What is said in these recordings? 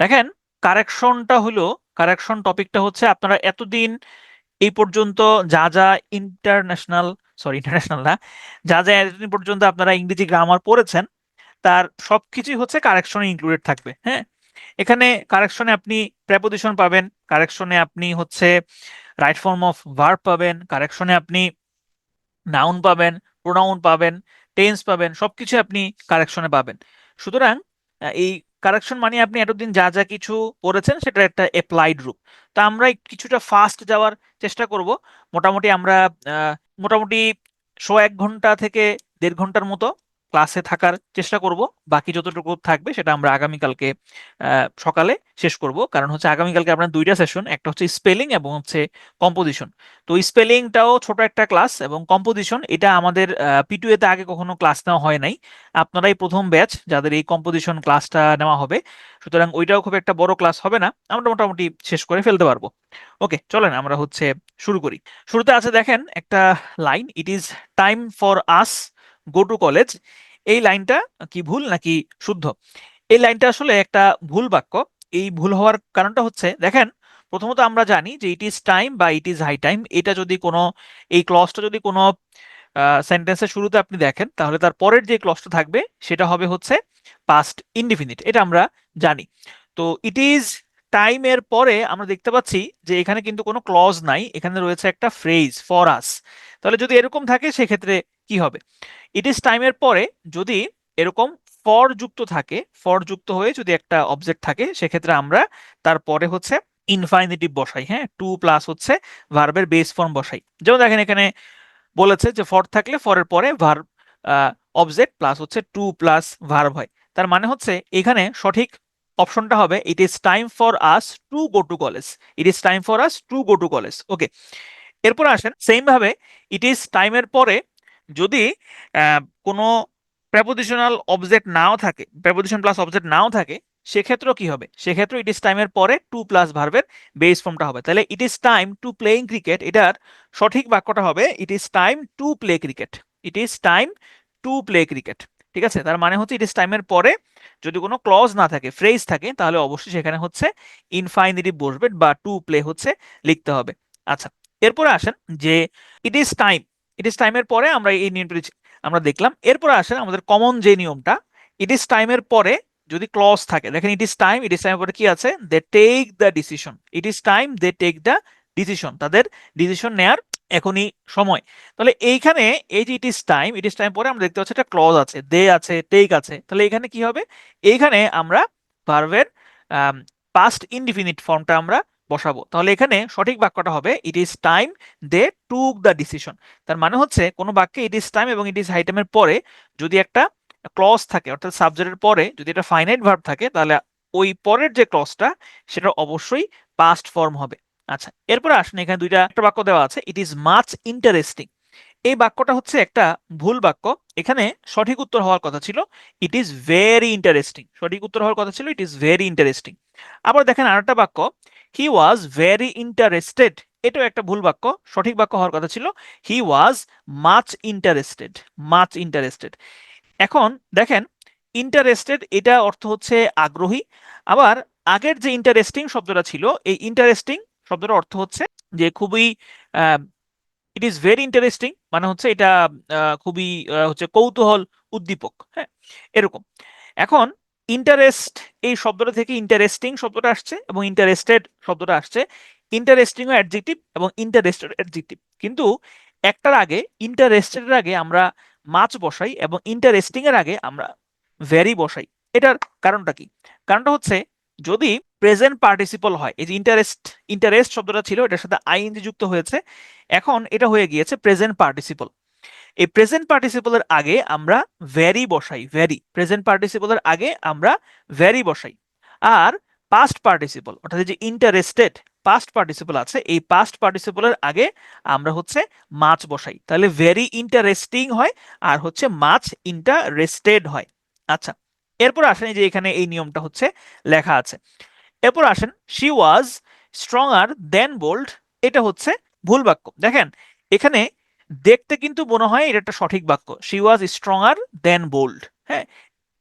দেখেন, কারেকশনটা হলো, কারেকশন টপিকটা হচ্ছে আপনারা এতদিন এই পর্যন্ত যা যা ইন্টারন্যাশনাল, সরি ইন্টারন্যাশনাল না, যা যা এতদিন পর্যন্ত আপনারা ইংরেজি গ্রামার পড়েছেন তার সবকিছুই হচ্ছে কারেকশনে ইনক্লুডেড থাকবে। হ্যাঁ, এখানে কারেকশনে আপনি প্রেপোজিশন পাবেন, কারেকশনে আপনি হচ্ছে রাইট ফর্ম অফ ভার্ব পাবেন, কারেকশনে আপনি নাউন পাবেন, প্রোনাউন পাবেন, টেন্স পাবেন, সবকিছু আপনি কারেকশনে পাবেন। সুতরাং এই কারেকশন মানে আপনি এতদিন যা যা কিছু পড়েছেন সেটার একটা অ্যাপ্লাইড রূপ। তো আমরা কিছুটা ফাস্ট যাওয়ার চেষ্টা করব। মোটামুটি আমরা আহ, মোটামুটি 1.5 ঘন্টা থেকে 1.5 ঘন্টার মতো ক্লাসে থাকার চেষ্টা করব। বাকি যতটুকু থাকবে সেটা আমরা আগামীকালকে সকালে শেষ করব, কারণ হচ্ছে আগামীকালকে আপনার দুইটা সেশন, একটা হচ্ছে স্পেলিং এবং হচ্ছে কম্পোজিশন। তো স্পেলিংটাও ছোট একটা ক্লাস, এবং কম্পোজিশন এটা আমাদের P2A তে আগে কখনো ক্লাস নেওয়া হয় নাই। আপনারাই প্রথম ব্যাচ যাদের এই কম্পোজিশন ক্লাসটা নেওয়া হবে। সুতরাং ওইটাও খুব একটা বড় ক্লাস হবে না, আমরা মোটামুটি শেষ করে ফেলতে পারবো। ওকে, চলেন আমরা হচ্ছে শুরু করি। শুরুতে আছে দেখেন একটা line, it is time for us go to college. এই লাইনটা কি ভুল নাকি শুদ্ধ? এই লাইনটা আসলে একটা ভুল বাক্য। এই ভুল হওয়ার কারণটা হচ্ছে দেখেন, প্রথমত আমরা জানি যে ইট ইজ টাইম বা ইট ইজ হাই টাইম, এটা যদি কোনো, এই ক্লজটা যদি কোনো সেন্টেন্সের শুরুতে আপনি দেখেন তাহলে তার পরের যে ক্লজটা থাকবে সেটা হবে হচ্ছে পাস্ট ইনডিফিনিট, এটা আমরা জানি। তো ইট ইজ টাইম এর পরে আমরা দেখতে পাচ্ছি যে এখানে কিন্তু কোনো ক্লজ নাই, এখানে রয়েছে একটা ফ্রেজ ফর আস। তাহলে যদি এরকম থাকে সেক্ষেত্রে কি হবে? ইট ইজ টাইমের পরে যদি এরকম ফর যুক্ত থাকে, ফর যুক্ত হয়ে যদি একটা অবজেক্ট থাকে সেক্ষেত্রে আমরা তারপরে হচ্ছে ইনফাইনিটিভ বসাই। হ্যাঁ, টু প্লাস হচ্ছে ভার্বের বেস ফর্ম বসাই। যেমন দেখেন এখানে বলেছে যে ফর থাকলে ফরের পরে ভার্ব অবজেক্ট প্লাস হচ্ছে টু প্লাস ভার্ব হয়। তার মানে হচ্ছে এখানে সঠিক অপশনটা হবে it is time for us to go to college. It is time for us to go to college. Okay, এরপর আসেন সেম ভাবে ইট ইজ টাইমের পরে যদি কোনো প্রেপোজিশনাল অবজেক্ট নাও থাকে, প্রেপোজিশন প্লাস অবজেক্ট নাও থাকে, সেক্ষেত্রেও কি হবে? সেক্ষেত্রে ইট ইজ টাইমের পরে টু প্লাস ভার্বের বেস ফর্মটা হবে। তাহলে it is time to playing cricket, এটার সঠিক বাক্যটা হবে it is time to play cricket. It is time to play cricket. ঠিক আছে, তার মানে হচ্ছে ইট ইজ টাইমের পরে যদি কোনো ক্লজ না থাকে, ফ্রেজ থাকে, তাহলে অবশ্যই সেখানে হচ্ছে ইনফাইনিটিভ বসবে বা টু প্লে হচ্ছে লিখতে হবে। আচ্ছা, এরপরে আসেন যে it is time, it is টাইমের পরে আমরা এই নিয়মটি আমরা দেখলাম। এরপরে আসেন আমাদের কমন যে নিয়মটা, ইট ইজ টাইমের পরে যদি ক্লজ থাকে, দেখেন it is time, it is টাইমের পরে কি আছে? They take the decision. It is time they take the decision, তাদের ডিসিশন নেয়ার এখনই সময়। তাহলে এইখানে এই যে it is time, it is time পরে আমরা দেখতে পাচ্ছি একটা ক্লজ আছে, দে আছে, টেক আছে। তাহলে এখানে কি হবে? এইখানে আমরা ভার্বের পাস্ট ইনডিফিনিট ফর্মটা আমরা বসাবো। তাহলে এখানে সঠিক বাক্যটা হবে it is time they took the decision. তার মানে হচ্ছে কোনো বাক্যে ইট ইজ টাইম এবং ইট ইজ হাই টাইমের পরে যদি একটা ক্লজ থাকে, অর্থাৎ সাবজেক্টের পরে যদি একটা ফাইনাইট ভার্ব থাকে, তাহলে ওই পরের যে ক্লজটা সেটা অবশ্যই পাস্ট ফর্ম হবে। আচ্ছা, এরপরে আসেন এখানে দুইটা একটা বাক্য দেওয়া আছে, ইট ইজ মাচ ইন্টারেস্টিং। এই বাক্যটা হচ্ছে একটা ভুল বাক্য। এখানে সঠিক উত্তর হওয়ার কথা ছিল ইট ইজ ভেরি ইন্টারেস্টিং। সঠিক উত্তর হওয়ার কথা ছিল ইট ইজ ভেরি ইন্টারেস্টিং। আবার দেখেন আরেকটা বাক্য, হি ওয়াজ ভেরি ইন্টারেস্টেড। এটাও একটা ভুল বাক্য। সঠিক বাক্য হওয়ার কথা ছিল he was much interested. Much interested. এখন দেখেন, ইন্টারেস্টেড এটা অর্থ হচ্ছে আগ্রহী। আবার আগের যে ইন্টারেস্টিং শব্দটা ছিল, এই ইন্টারেস্টিং শব্দটার অর্থ হচ্ছে যে খুবই, ইট ইজ ভেরি ইন্টারেস্টিং মানে হচ্ছে এটা খুবই হচ্ছে কৌতূহল উদ্দীপক। হ্যাঁ, এরকম। এখন ইন্টারেস্ট এই শব্দটা থেকে ইন্টারেস্টিং শব্দটা আসছে এবং ইন্টারেস্টেড শব্দটা আসছে। ইন্টারেস্টিং ও অ্যাডজেক্টিভ এবং ইন্টারেস্টেড অ্যাডজেক্টিভ, কিন্তু একটার আগে, ইন্টারেস্টেড এর আগে আমরা মাছ বসাই এবং ইন্টারেস্টিং এর আগে আমরা ভেরি বসাই। এটার কারণটা কি? কারণটা হচ্ছে যদি প্রেজেন্ট পার্টিসিপল হয়, এই যে ইন্টারেস্ট, ইন্টারেস্ট শব্দটা ছিল এটার সাথে আইএনজি যুক্ত হয়েছে, এখন এটা হয়ে গিয়েছে প্রেজেন্ট পার্টিসিপল। এই প্রেজেন্ট পার্টিসিপলের আগে আমরা ভেরি বসাই, ভেরি। প্রেজেন্ট পার্টিসিপলের আগে আমরা ভেরি বসাই। আর পাস্ট পার্টিসিপল অর্থাৎ যে ইন্টারেস্টেড পাস্ট পার্টিসিপল আছে, এই পাস্ট পার্টিসিপলের আগে আমরা হচ্ছে মাছ বসাই। তাহলে ভেরি ইন্টারেস্টিং হয় আর হচ্ছে মাছ ইন্টারেস্টেড হয়। আচ্ছা, এরপর আসেন এই যে এখানে এই নিয়মটা হচ্ছে লেখা আছে। এরপর আসেন শি ওয়াজ স্ট্রঙার দেন বোল্ড। এটা হচ্ছে ভুল বাক্য। দেখেন এখানে দেখতে কিন্তু মনে হয় এটা একটা সঠিক বাক্য, শি ওয়াজ স্ট্রঙার দেন বোল্ড। হ্যাঁ,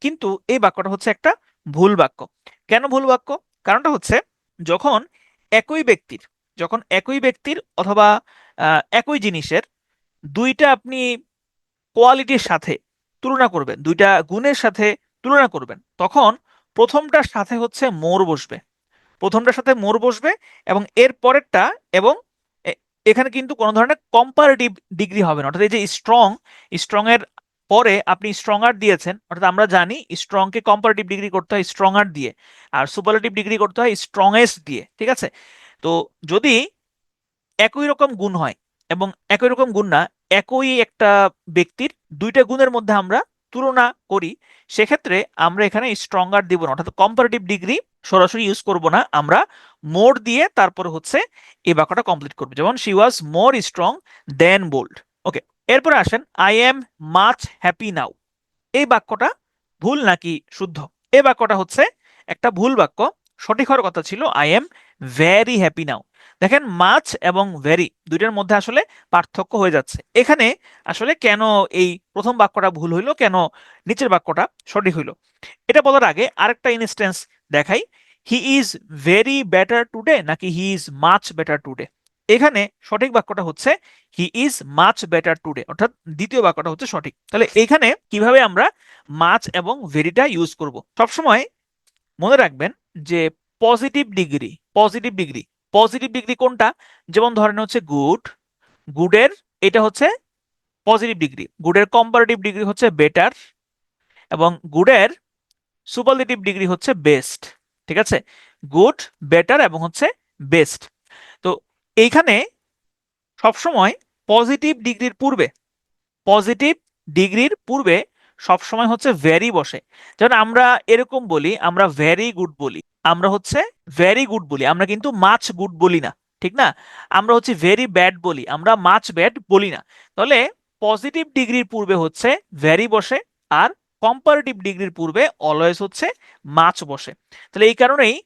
কিন্তু এই বাক্যটা হচ্ছে একটা ভুল বাক্য। কেন ভুল বাক্য? কারণটা হচ্ছে যখন একই ব্যক্তির অথবা একই জিনিসের দুইটা আপনি কোয়ালিটির সাথে তুলনা করবেন, দুইটা গুণের সাথে তুলনা করবেন, তখন প্রথমটার সাথে হচ্ছে মোর বসবে এবং এর পরেরটা এবং এ- এখানে কিন্তু কোনো ধরনের কম্পারেটিভ ডিগ্রি হবে না। অর্থাৎ এই যে স্ট্রং এর পরে আপনি স্ট্রঙার দিয়েছেন, অর্থাৎ আমরা জানি স্ট্রংকে কম্পারেটিভ ডিগ্রি করতে হয় স্ট্রঙার দিয়ে, আর সুপারলেটিভ ডিগ্রি করতে হয় স্ট্রংয়েস্ট দিয়ে, ঠিক আছে? তো যদি একই রকম গুণ হয় এবং একই রকম গুণ না, একই একটা ব্যক্তির দুইটা গুণের মধ্যে আমরা তুলনা করি, সেক্ষেত্রে আমরা এখানে স্ট্রঙ্গার দিব না, অর্থাৎ কম্পারেটিভ ডিগ্রি সরাসরি ইউজ করব না, আমরা মোর দিয়ে তারপরে হচ্ছে এই বাক্যটা কমপ্লিট করব। যেমন she was more strong than bold. Okay, এরপরে আসেন I am much happy now. এই বাক্যটা ভুল নাকি শুদ্ধ? এই বাক্যটা হচ্ছে একটা ভুল বাক্য। সঠিক হওয়ার কথা ছিল আই এম ভেরি হ্যাপি নাও। দেখেন মাচ এবং ভেরি দুইটার মধ্যে আসলে পার্থক্য হয়ে যাচ্ছে এখানে। আসলে কেন এই প্রথম বাক্যটা ভুল হইলো, কেন নিচের বাক্যটা সঠিক হইলো, এটা বলার আগে আরেকটা ইনস্ট্যান্স দেখাই। He is very better today নাকি he is much better today? এখানে সঠিক বাক্যটা হচ্ছে he is much better today, অর্থাৎ দ্বিতীয় বাক্যটা হচ্ছে সঠিক। তাহলে এখানে কিভাবে আমরা মাচ এবং ভেরিটা ইউজ করব? সবসময় মনে রাখবেন যে পজিটিভ ডিগ্রি কোনটা? যেমন ধরেন হচ্ছে গুডের এটা হচ্ছে পজিটিভ ডিগ্রি, গুডের কম্পারেটিভ ডিগ্রি হচ্ছে বেটার, এবং গুডের সুপারলেটিভ ডিগ্রি হচ্ছে বেস্ট। ঠিক আছে, গুড, বেটার এবং হচ্ছে বেস্ট। তো এইখানে সবসময় পজিটিভ ডিগ্রির পূর্বে পজিটিভ ডিগ্রির পূর্বে সবসময় হচ্ছে ভেরি বসে। যেমন আমরা এরকম বলি, আমরা ভেরি গুড বলি, আমরা হচ্ছে ভেরি গুড বলি, আমরা কিন্তু মাচ গুড বলি না, ঠিক না? আমরা হচ্ছে ভেরি ব্যাড বলি, আমরা মাচ ব্যাড বলি না। তাহলে পজিটিভ ডিগ্রির পূর্বে হচ্ছে ভেরি বসে, আর কম্পারেটিভ ডিগ্রির পূর্বে অলওয়েজ হচ্ছে মাচ বসে। তাহলে এই কারণেই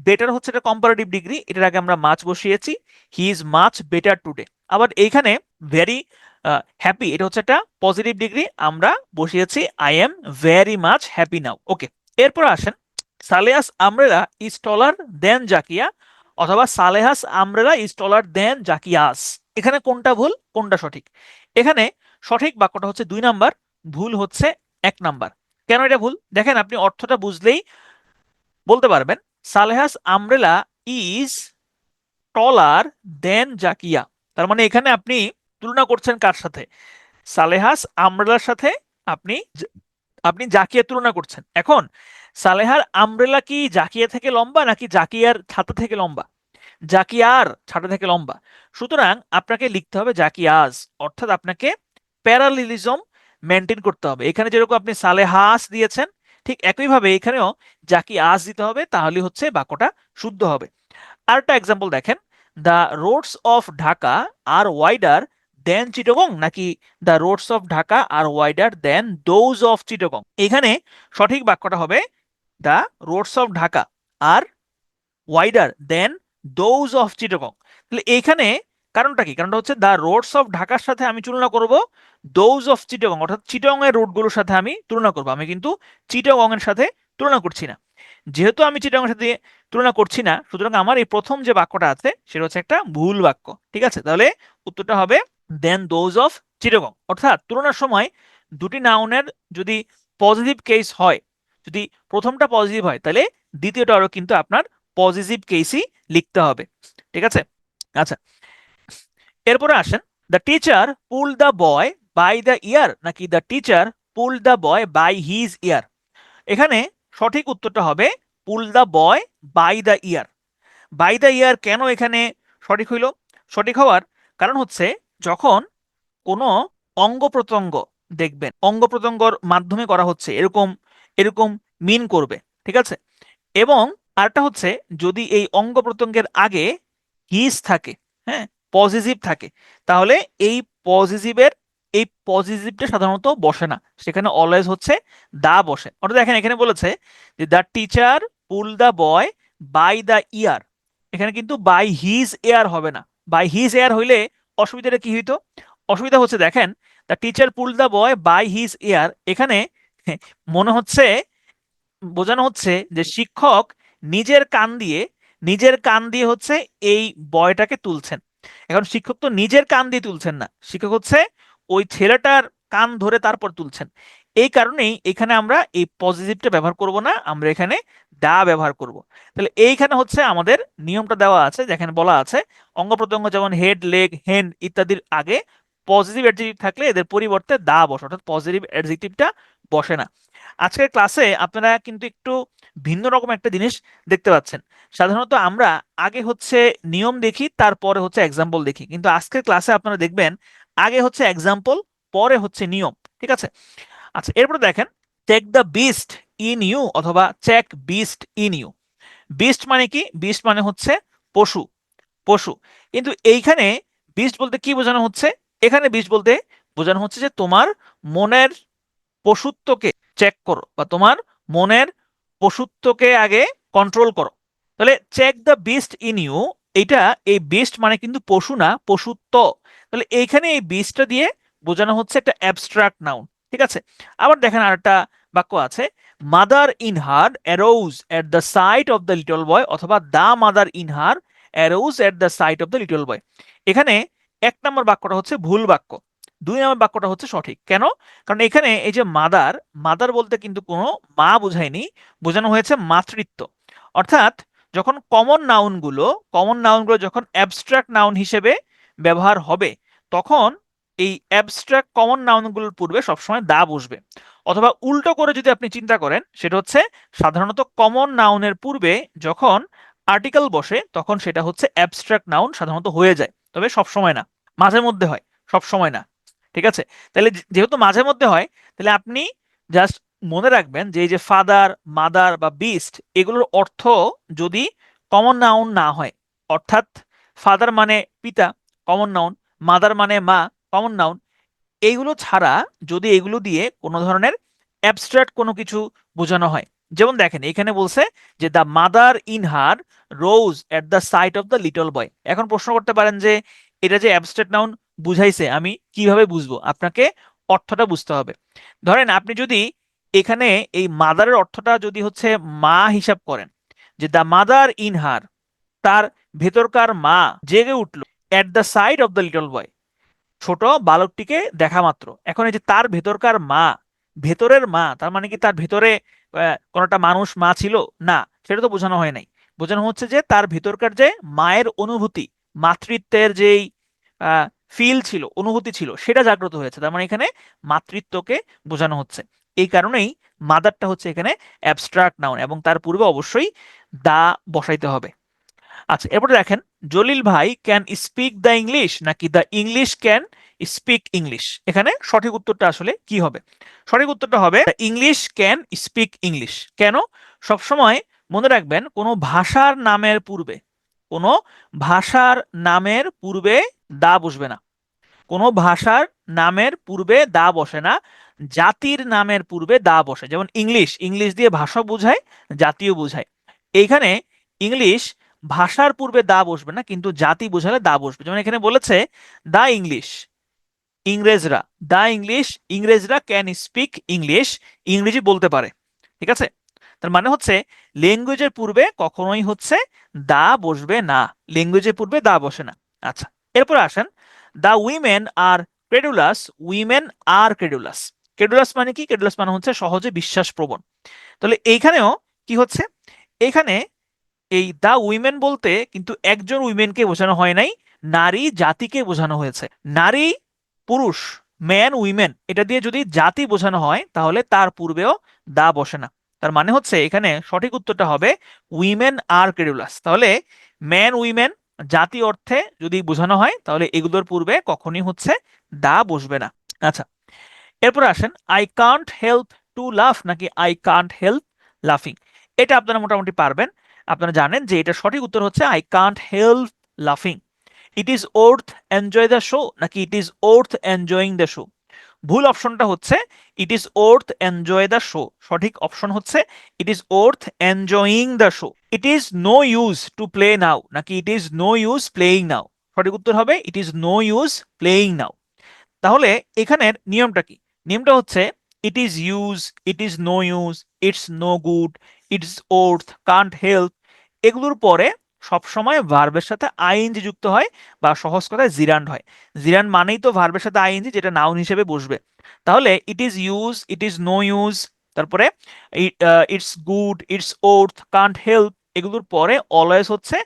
বেটার হচ্ছে এটা কম্পারেটিভ ডিগ্রি, এটার আগে আমরা মাচ বসিয়েছি, হি ইজ মাচ বেটার টুডে। আবার এইখানে ভেরি হ্যাপি এটা হচ্ছে একটা পজিটিভ ডিগ্রি, আমরা বসিয়েছি I am very much happy now. Okay, এরপর আসেন Saleha's umbrella is taller than Zakia অথবা সালেহাস আমব্রেলা ইজ টলার দেন জাকিয়াস। এখানে কোনটা ভুল কোনটা সঠিক? এখানে সঠিক বাক্যটা হচ্ছে 2 নাম্বার, ভুল হচ্ছে 1 নাম্বার। কেন এটা ভুল? দেখেন, আপনি অর্থটা বুঝলেই বলতে পারবেন। সালেহাস umbrella is taller than Zakia, তার মানে এখানে আপনি তুলনা করছেন কার সাথে? সালেহাস আমব্রেলার সাথে আপনি আপনি জাকিয়ার তুলনা করছেন। এখন সালেহার আমব্রেলা কি জাকিয়া থেকে লম্বা নাকি জাকিয়ার ছাতা থেকে লম্বা? জাকিয়ার ছাতা থেকে লম্বা। সুতরাং আপনাকে লিখতে হবে জাকিয়াজ, অর্থাৎ আপনাকে প্যারালিলিজম মেনটেন করতে হবে। এখানে যেরকম আপনি সালেহাস দিয়েছেন, ঠিক একইভাবে এখানেও জাকিয়াজ দিতে হবে, তাহলে হচ্ছে বাক্যটা শুদ্ধ হবে। আরেকটা এক্সাম্পল দেখেন, the roads of Dhaka are wider than Chittagong নাকি the roads of Dhaka are wider than those of Chittagong? এখানে সঠিক বাক্যটা হবে the roads of Dhaka are wider than those of Chittagong. তাহলে এইখানে কারণটা কি? কারণটা হচ্ছে দ্য রোডস অফ ঢাকার সাথে আমি তুলনা করব দোজ অফ চিটাগং, অর্থাৎ চিটাগং এর রোডগুলোর সাথে আমি তুলনা করব, আমি কিন্তু চিটাগং এর সাথে তুলনা করছি না। যেহেতু আমি চিটাগং এর সাথে তুলনা করছি না, সুতরাং আমার এই প্রথম যে বাক্যটা আছে সেটা হচ্ছে একটা ভুল বাক্য। ঠিক আছে, তাহলে উত্তরটা হবে দেন দোজ অফ চিটাগং। অর্থাৎ তুলনার সময় দুটি নাউনের যদি পজিটিভ কেস হয়, যদি প্রথমটা পজিটিভ হয়, তাহলে দ্বিতীয়টারও কিন্তু আপনার পজিটিভ কেসই লিখতে হবে। ঠিক আছে, আচ্ছা, এরপরে আসেন the teacher pull the boy by the ear নাকি the teacher pull the boy by his ear? এখানে সঠিক উত্তরটা হবে pull the boy by the ear. By the ear কেন এখানে সঠিক হইল? সঠিক হওয়ার কারণ হচ্ছে যখন কোনো অঙ্গ প্রত্যঙ্গ দেখবেন অঙ্গ প্রত্যঙ্গর মাধ্যমে করা হচ্ছে, এরকম এরকম মিন করবে। ঠিক আছে, এবং আরেকটা হচ্ছে যদি এই অঙ্গ প্রত্যঙ্গের আগে হিজ থাকে, হ্যাঁ, পজিটিভ থাকে, তাহলে এই পজিটিভের এই পজিটিভটা সাধারণত বসে না, সেখানে অলওয়েজ হচ্ছে দা বসে। অর্থাৎ দেখেন এখানে বলেছে যে the teacher pull the boy by the ear, এখানে কিন্তু বাই হিজ এয়ার হবে না। বাই হিজ এয়ার হইলে অসুবিধাটা কি হইতো? অসুবিধা হচ্ছে দেখেন the teacher pull the boy by his ear, এখানে মনে হচ্ছে বোঝানো হচ্ছে যে শিক্ষক নিজের কান দিয়ে হচ্ছে এই বয়টাকে তুলছেন। এখন শিক্ষক তো নিজের কান দিয়ে তুলছেন না, শিক্ষক হচ্ছে ওই ছেলেটার কান ধরে তারপর তুলছেন। এই কারণেই এখানে আমরা এই পজিটিভটা ব্যবহার করব না, আমরা এখানে দা ব্যবহার করব। তাহলে এইখানে হচ্ছে আমাদের নিয়মটা দেওয়া আছে, যেখানে বলা আছে অঙ্গ প্রত্যঙ্গ যেমন হেড, লেগ, হ্যান্ড ইত্যাদির আগে পজিটিভ অ্যাডজেক্টিভ থাকলে এদের পরিবর্তে দা বসে, অর্থাৎ পজিটিভ অ্যাডজেক্টিভটা বসে না। আজকের ক্লাসে আপনারা কিন্তু একটু ভিন্ন রকম একটা জিনিস দেখতে পাচ্ছেন। সাধারণত আমরা আগে হচ্ছে নিয়ম দেখি, তারপরে হচ্ছে এক্সাম্পল দেখি, কিন্তু আজকের ক্লাসে আপনারা দেখবেন আগে হচ্ছে এক্সাম্পল, পরে হচ্ছে নিয়ম। ঠিক আছে? আচ্ছা, এরপরে দেখেন, check the beast in you অথবা check beast in you. Beast মানে কি? বিস্ট মানে হচ্ছে পশু, পশু। কিন্তু এইখানে বিস্ট বলতে কি বোঝানো হচ্ছে? এখানে বিস্ট বলতে বোঝানো হচ্ছে যে তোমার মনের পশুত্বকে চেক করো, বা তোমার মনের পশুত্বকে আগে কন্ট্রোল করো। তাহলে check the beast in you, এটা এই বিস্ট মানে কিন্তু পশু না, পশুত্ব। তাহলে এইখানে এই বিস্টটা দিয়ে বোঝানো হচ্ছে একটা অ্যাবস্ট্রাক্ট নাউন। ঠিক আছে? আবার দেখেন আরেকটা বাক্য আছে, mother in her arose at the sight of the little boy, অথবা the mother in her arose at the sight of the little boy. এখানে 1 নম্বর বাক্যটা হচ্ছে ভুল বাক্য, 2 নম্বর বাক্যটা হচ্ছে সঠিক। কেন? কারণ এখানে এই যে মাদার, মাদার বলতে কিন্তু কোনো মা বোঝায়নি, বোঝানো হয়েছে মাতৃত্ব। অর্থাৎ যখন কমন নাউনগুলো যখন অ্যাবস্ট্রাক্ট নাউন হিসেবে ব্যবহার হবে, তখন এই অ্যাবস্ট্রাক্ট কমন নাউনগুলোর পূর্বে সবসময় দা বসবে। অথবা উল্টো করে যদি আপনি চিন্তা করেন, সেটা হচ্ছে সাধারণত কমন নাউনের পূর্বে যখন আর্টিকেল বসে তখন সেটা হচ্ছে অ্যাবস্ট্রাক্ট নাউন সাধারণত হয়ে যায়, তবে সব সময় না, মাঝে মধ্যে হয়, সব সময় না। ঠিক আছে? তাহলে যেহেতু মাঝে মধ্যে হয়, তাহলে আপনি জাস্ট মনে রাখবেন যে এই যে ফাদার, মাদার বা বিস্ট, এগুলোর অর্থ যদি কমন নাউন না হয়, অর্থাৎ ফাদার মানে পিতা, কমন নাউন, মাদার মানে মা, কমন নাউন, এইগুলো ছাড়া যদি এগুলো দিয়ে কোনো ধরনের অ্যাবস্ট্রাক্ট কোনো কিছু বোঝানো হয়, যেমন দেখেন এখানে বলছে যে the mother in her rose at the sight of the little boy. এখন প্রশ্ন করতে পারেন যে এটা যে অ্যাবস্ট্রাক্ট নাউন বুঝাইছে, আমি কিভাবে বুঝবো? আপনাকে অর্থটা বুঝতে হবে। ধরেন আপনি যদি এখানে এই মাদারের অর্থটা যদি হচ্ছে মা হিসাব করেন, যে দ্য মাদার ইন হার, তার ভেতরকার মা জেগে উঠলো at the side of the little boy, ছোট বালকটিকে দেখা মাত্র। এখন এই যে তার ভেতরকার মা, ভেতরের মা, তার মানে কি তার ভেতরে কোনটা মানুষ মা ছিল? না, সেটা তো বোঝানো হয় নাই। বোঝানো হচ্ছে যে তার ভেতরকার যে মায়ের অনুভূতি, মাতৃত্বের যেই ফিল ছিল, অনুভূতি ছিল, সেটা জাগ্রত হয়েছে। তার মানে এখানে মাতৃত্বকে বোঝানো হচ্ছে। এই কারণেই মাদারটা হচ্ছে এখানে অ্যাবস্ট্রাক্ট নাউন, এবং তার পূর্বে অবশ্যই দা বসাইতে হবে। আচ্ছা, এরপরে দেখেন, জলিল ভাই ক্যান স্পিক দ্য ইংলিশ নাকি the English can speak English? এখানে সঠিক উত্তরটা আসলে কি হবে? সঠিক উত্তরটা হবে the English can speak English. কেন? সবসময় মনে রাখবেন, কোনো ভাষার নামের পূর্বে, কোনো ভাষার নামের পূর্বে দা বসবে না। কোনো ভাষার নামের পূর্বে দা বসে না, জাতির নামের পূর্বে দা বসে। যেমন ইংলিশ, ইংলিশ দিয়ে ভাষা বোঝায়, জাতীয় বোঝায়। এইখানে ইংলিশ ভাষার পূর্বে দা বসবে না, কিন্তু জাতি বোঝালে দা বসবে। যেমন এখানে বলেছে দা ইংলিশ, ইংরেজরা, দা ইংলিশ, ইংরেজরা ক্যান স্পিক ইংলিশ, ইংরেজি বলতে পারে। ঠিক আছে? তার মানে হচ্ছে ল্যাঙ্গুয়েজের পূর্বে কখনোই হচ্ছে দা বসবে না, ল্যাঙ্গুয়েজের পূর্বে দা বসে না। আচ্ছা, এরপর আসেন, দা উইমেন আর ক্রেডুলাস, উইমেন আর ক্রেডুলাস। ক্রেডুলাস মানে কি? ক্রেডুলাস মানে হচ্ছে সহজে বিশ্বাস প্রবণ। তাহলে এইখানেও কি হচ্ছে? এখানে এই দা উইমেন বলতে কিন্তু একজন উইমেনকে বোঝানো হয় নাই, নারী জাতিকে বোঝানো হয়েছে। নারী, পুরুষ, ম্যান, উইমেন, এটা দিয়ে যদি জাতি বোঝানো হয় তাহলে তার পূর্বেও দা বসে না। তার মানে হচ্ছে এখানে সঠিক উত্তরটা হবে উইমেন আর ক্রেডুলাস। তাহলে ম্যান, উইমেন, জাতি অর্থে যদি বোঝানো হয় তাহলে এগুলোর পূর্বে কখনই হচ্ছে দা বসবে না। আচ্ছা, এরপর আসেন, আই কান্ট হেল্প টু লাফ নাকি আই কান্ট হেল্প লাফিং। এটা আপনারা মোটামুটি পারবেন। আপনারা জানেন যে এটা সঠিক উত্তর হচ্ছে আই কান্ট হেল্প লাফিং। It is worth enjoy the show নাকি it is worth enjoying the show? ভুল অপশনটা হচ্ছে it is worth enjoy the show. সঠিক অপশন হচ্ছে it is worth enjoying the show. It is no use to play now নাকি ইট is no use playing নাও? সঠিক উত্তর হবে it is no use playing নাও। তাহলে এখানের নিয়মটা কি? নিয়মটা হচ্ছে ইট is use, it is no use, it's no good, it's worth, can't help, এগুলোর পরে সবসময় ভার্বের সাথে আইএনজি যুক্ত হয়, বা সহজ কথায় জিরান্ড হয়। জিরান্ড মানেই তো ভার্বের সাথে আইএনজি, যেটা নাউন হিসেবে বসবে। তাহলে it is use, it is no use, তারপরে it's good, it's worth, can't help, এগুলোর পরে অলওয়েজ হচ্ছে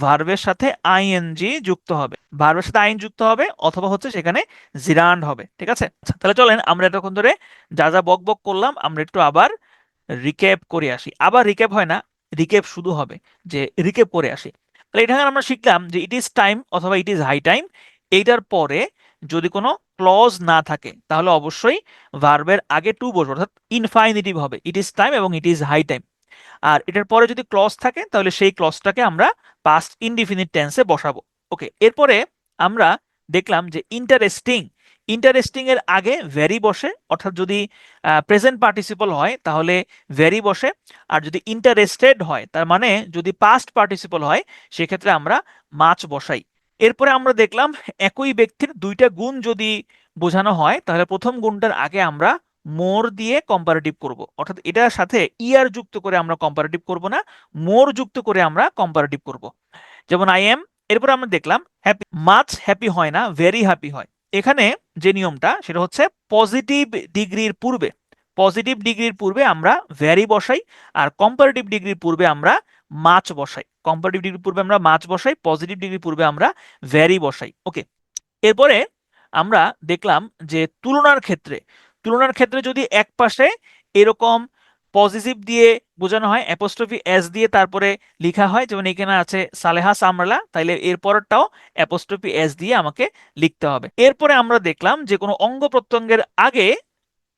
ভার্বের সাথে আইএনজি যুক্ত হবে, ভার্বের সাথে আইন যুক্ত হবে, অথবা হচ্ছে সেখানে জিরান্ড হবে। ঠিক আছে, আচ্ছা, তাহলে চলেন আমরা এতক্ষণ ধরে যা যা বক বক করলাম আমরা একটু আবার রিক্যাপ করে আসি। আবার রিক্যাপ হয় না, রিক্যাপ শুধু হবে, যে রিক্যাপ করে আসি। তাহলে এখানে আমরা শিখলাম যে ইট ইজ টাইম অথবা ইট ইজ হাই টাইম, এইটার পরে যদি কোনো ক্লজ না থাকে তাহলে অবশ্যই ভার্বের আগে টু বসবে, অর্থাৎ ইনফাইনিটিভ হবে, ইট ইজ টাইম এবং ইট ইজ হাই টাইম। আর এটার পরে যদি ক্লজ থাকে তাহলে সেই ক্লজটাকে আমরা পাস্ট ইনডিফিনিট টেন্সে বসাবো। ওকে, এরপরে আমরা দেখলাম যে ইন্টারেস্টিং, ইন্টারেস্টিং এর আগে ভেরি বসে, অর্থাৎ যদি প্রেজেন্ট পার্টিসিপল হয় তাহলে ভেরি বসে, আর যদি ইন্টারেস্টেড হয় তার মানে যদি পাস্ট পার্টিসিপল হয় সেক্ষেত্রে আমরা মাছ বসাই। এরপরে আমরা দেখলাম একই ব্যক্তির দুইটা গুণ যদি বোঝানো হয় তাহলে প্রথম গুণটার আগে আমরা মোর দিয়ে কম্পারেটিভ করব, অর্থাৎ এটার সাথে ইয়ার যুক্ত করে আমরা কম্পারেটিভ করব না, মোর যুক্ত করে আমরা কম্পারেটিভ করব। যেমন আই এম, এরপর আমরা দেখলাম হ্যাপি, মাচ হ্যাপি হয় না, ভেরি হ্যাপি হয়। এখানে যে নিয়মটা সেটা হচ্ছে পজিটিভ ডিগ্রির পূর্বে, পজিটিভ ডিগ্রির পূর্বে আমরা ভেরি বসাই, আর কম্পারেটিভ ডিগ্রির পূর্বে আমরা মাচ বসাই। কম্পারেটিভ ডিগ্রির পূর্বে আমরা মাচ বসাই, পজিটিভ ডিগ্রির পূর্বে আমরা ভেরি বসাই। ওকে, এরপরে আমরা দেখলাম যে তুলনার ক্ষেত্রে, তুলনার ক্ষেত্রে যদি এক পাশে এরকম পজিটিভ দিয়ে বোঝানো হয়, অ্যাপোস্ট্রফি এস দিয়ে তারপরে লেখা হয়, যেমন এখানে আছে সালেহা সামরালা, তাইলে এর পরেরটাও অ্যাপোস্ট্রফি এস দিয়ে আমাকে লিখতে হবে। এরপরে আমরা দেখলাম যে কোনো অঙ্গ প্রত্যঙ্গের আগে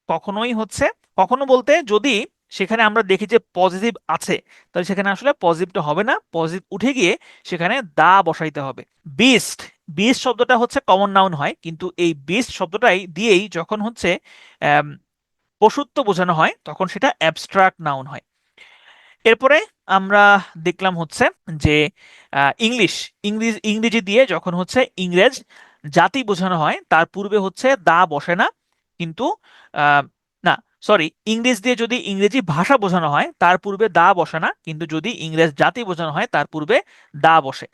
কখনোই হচ্ছে, কখনো বলতে যদি সেখানে আমরা দেখি যে পজিটিভ আছে তাহলে সেখানে আসলে পজিটিভটা হবে না, পজিটিভ উঠে গিয়ে সেখানে দা বসাইতে হবে। বিস্ট, বিস্ট শব্দটা হচ্ছে কমন নাউন হয়, কিন্তু এই বিস্ট শব্দটাই দিয়েই যখন হচ্ছে আম, পশুত্ব বোঝানো হয় তখন সেটা অ্যাবস্ট্রাক্ট নাউন হয়। এরপরে আমরা দেখলাম হচ্ছে যে ইংলিশ, ইংরেজি দিয়ে যখন হচ্ছে ইংরেজ জাতি বোঝানো হয় তার পূর্বে হচ্ছে দা বসে না, কিন্তু আহ, না সরি, ইংরেজ দিয়ে যদি ইংরেজি ভাষা বোঝানো হয় তার পূর্বে দা বসে না, কিন্তু যদি ইংরেজ জাতি বোঝানো হয় তার পূর্বে দা বসে।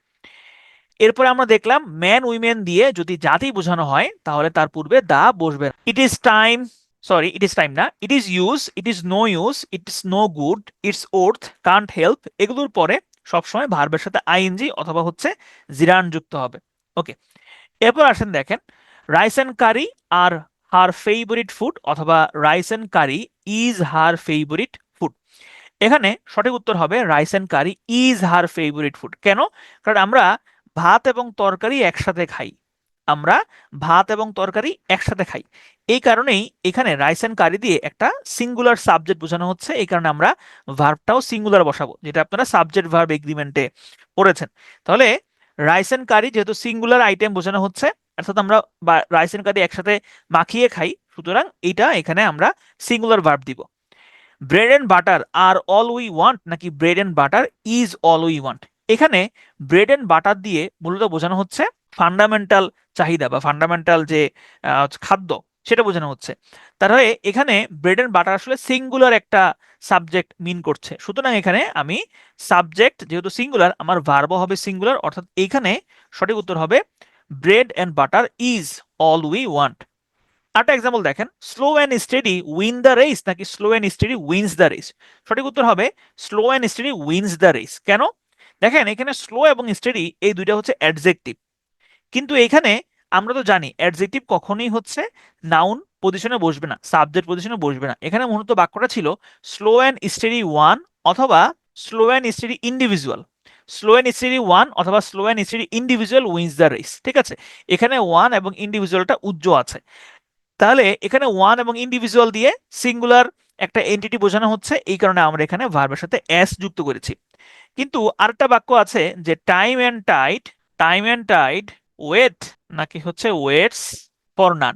এরপরে আমরা দেখলাম ম্যান উইমেন দিয়ে যদি জাতি বোঝানো হয় তাহলে তার পূর্বে দা বসবে। It is time, sorry it is time না, it is use, it is no use, it is no good, it's worth, can't help, এগুলোর পরে সবসময় ভার্বের সাথে আইএনজি অথবা হচ্ছে জিরান যুক্ত হবে। ওকে, এরপর আসেন দেখেন rice and curry are her favourite food, অথবা rice and curry is her favourite food. এখানে সঠিক উত্তর হবে rice and curry is her favourite food. কেন? কারণ আমরা ভাত এবং তরকারি একসাথে খাই, আমরা ভাত এবং তরকারি একসাথে খাই, এই কারণেই এখানে রাইস এন্ড কারি দিয়ে একটা সিঙ্গুলার সাবজেক্ট বোঝানো হচ্ছে, এই কারণে আমরা ভার্বটাও সিঙ্গুলার বসাবো, যেটা আপনারা সাবজেক্ট ভার্ব এগ্রিমেন্টে পড়েছেন। তাহলে রাইস এন্ড কারি যেহেতু সিঙ্গুলার আইটেম বোঝানো হচ্ছে, অর্থাৎ আমরা রাইস এন্ড কারি একসাথে মাখিয়ে খাই, সুতরাং এইটা এখানে আমরা সিঙ্গুলার ভার্ব দিব। Bread and butter are all we want নাকি bread and butter is all we want? এখানে ব্রেড এন্ড বাটার দিয়ে মূলত বোঝানো হচ্ছে ফান্ডামেন্টাল চাহিদা বা ফান্ডামেন্টাল যে খাদ্য সেটা বোঝানো হচ্ছে। তাহলে এখানে ব্রেড এন্ড বাটার আসলে সিঙ্গুলার একটা সাবজেক্ট মিন করছে, সুতরাং এখানে আমি সাবজেক্ট যেহেতু সিঙ্গুলার আমার ভার্বও হবে সিঙ্গুলার, অর্থাৎ এখানে সঠিক উত্তর হবে bread and butter is all we want. আরেকটা এক্সাম্পল দেখেন, slow and steady win the race নাকি slow and steady wins the race? সঠিক উত্তর হবে slow and steady wins the race. কেন? দেখেন এখানে স্লো এবং স্টেডি এই দুইটা হচ্ছে অ্যাডজেক্টিভ, কিন্তু এখানে আমরা তো জানি অ্যাডজেক্টিভ কখনোই হচ্ছে নাউন পজিশনে বসবে না, সাবজেক্ট পজিশনে বসবে না। এখানে মূলত বাক্যটা ছিল স্লো অ্যান্ড স্টেডি ওয়ান অথবা slow and steady individual, slow and steady one অথবা slow and steady individual wins the race. ঠিক আছে, এখানে ওয়ান এবং ইন্ডিভিজুয়ালটা উজ্জ্ব আছে, তাহলে এখানে ওয়ান এবং ইন্ডিভিজুয়াল দিয়ে সিঙ্গুলার একটা এন্টিটি বোঝানো হচ্ছে, এই কারণে আমরা এখানে ভার্বের সাথে এস যুক্ত করেছি। কিন্তু আরেকটা বাক্য আছে যে time and tide, time and tide wait নাকি হচ্ছে ওয়েটস ফর নান?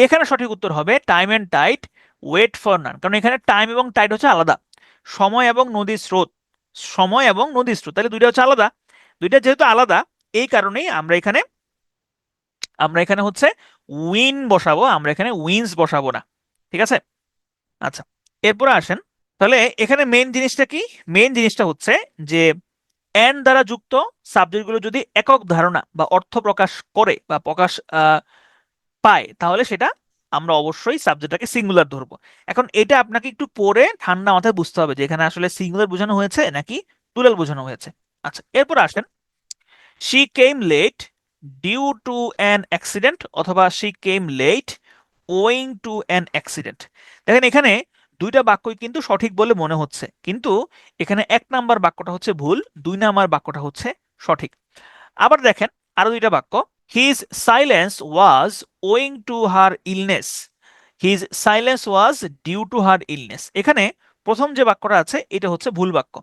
এখানে সঠিক উত্তর হবে time and tide wait for none, কারণ এখানে টাইম এবং টাইড হচ্ছে আলাদা, সময় এবং নদীর স্রোত, সময় এবং নদীর স্রোত, তাহলে দুইটা হচ্ছে আলাদা, দুইটা যেহেতু আলাদা এই কারণেই আমরা এখানে হচ্ছে উইন বসাবো, আমরা এখানে উইন্স বসাবো না। ঠিক আছে, আচ্ছা, এরপরে আসেন তাহলে এখানে মেইন জিনিসটা কি? মেইন জিনিসটা হচ্ছে যে এন্ড দ্বারা যুক্ত সাবজেক্টগুলো যদি একক ধারণা বা অর্থ প্রকাশ করে বা প্রকাশ পায়, তাহলে সেটা আমরা অবশ্যই সাবজেক্টটাকে সিঙ্গুলার ধরবো। এখন এটা আপনাকে একটু পড়ে ঠান্ডা মাথায় বুঝতে হবে যে এখানে আসলে সিঙ্গুলার বোঝানো হয়েছে নাকি প্লুরাল বোঝানো হয়েছে। আচ্ছা, এরপর আসেন, she came late due to an accident অথবা she came late owing to an accident. দেখেন এখানে দুইটা বাক্যই কিন্তু সঠিক বলে মনে হচ্ছে, কিন্তু এখানে 1 নাম্বার বাক্যটা হচ্ছে ভুল, 2 নাম্বার বাক্যটা হচ্ছে সঠিক। আবার দেখেন আরো দুইটা বাক্য, his silence was owing to her illness, his silence was due to her illness. এখানে প্রথম যে বাক্যটা আছে এটা হচ্ছে ভুল বাক্য।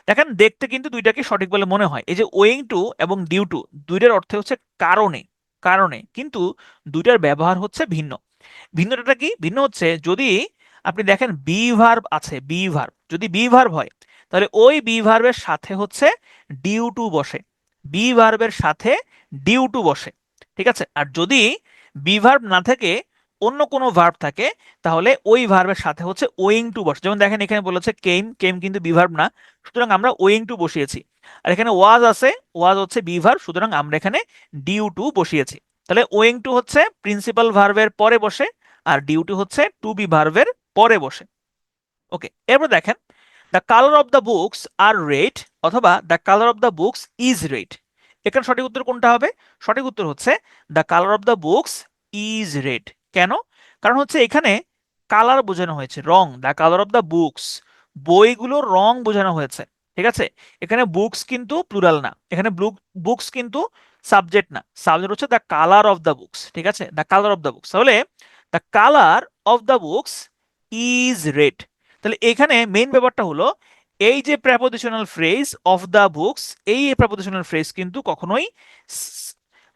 দেখেন দেখতে কিন্তু দুইটাকে সঠিক বলে মনে হয়, এই যে ওয়িং টু এবং ডিউ টু দুইটার অর্থে হচ্ছে কারণে, কারণে, কিন্তু দুইটার ব্যবহার হচ্ছে ভিন্ন। ভিন্নটা কি? ভিন্ন হচ্ছে যদি আপনি দেখেন বি ভার্ব আছে, বি ভার্ব যদি বি ভার্ব হয় তাহলে ওই বি ভার্বের সাথে হচ্ছে ডিউ টু বসে, বি ভার্বের সাথে ডিউ টু বসে, ঠিক আছে? আর যদি বি ভার্ব না থেকে অন্য কোনো ভার্ব থাকে তাহলে ওই ভার্বের সাথে হচ্ছে ওয়িং টু বসে। যেমন দেখেন এখানে বলেছে কেম, কেম কিন্তু বি ভার্ব না, সুতরাং আমরা ওয়িং টু বসিয়েছি। আর এখানে ওয়াজ আছে, ওয়াজ হচ্ছে বি ভার্ব, সুতরাং আমরা এখানে ডিউ টু বসিয়েছি। তাহলে ওয়িং টু হচ্ছে প্রিন্সিপাল ভার্বের পরে বসে, আর ডিউটি হচ্ছে টু বি ভার্বের পরে বসে। ওকে, এরপর দেখেন the colour of the books are red অথবা the colour of the books is red. এখানে সঠিক উত্তর কোনটা হবে? সঠিক উত্তর হচ্ছে the colour of the books is red. কেন? কারণ হচ্ছে এখানে কালার বোঝানো হয়েছে, রং, the colour of the books, বইগুলোর রং বোঝানো হয়েছে, ঠিক আছে? এখানে বুকস কিন্তু প্লুরাল না, এখানে বুকস কিন্তু সাবজেক্ট না, সাবজেক্ট হচ্ছে the colour of the books, ঠিক আছে? The colour of the books, তাহলে the colour of the books is red. তাহলে এখানে মেইন ব্যাপারটা হলো এই যে prepositional phrase of the books, এই প্রেপোজিশনাল ফ্রেজ কিন্তু কখনোই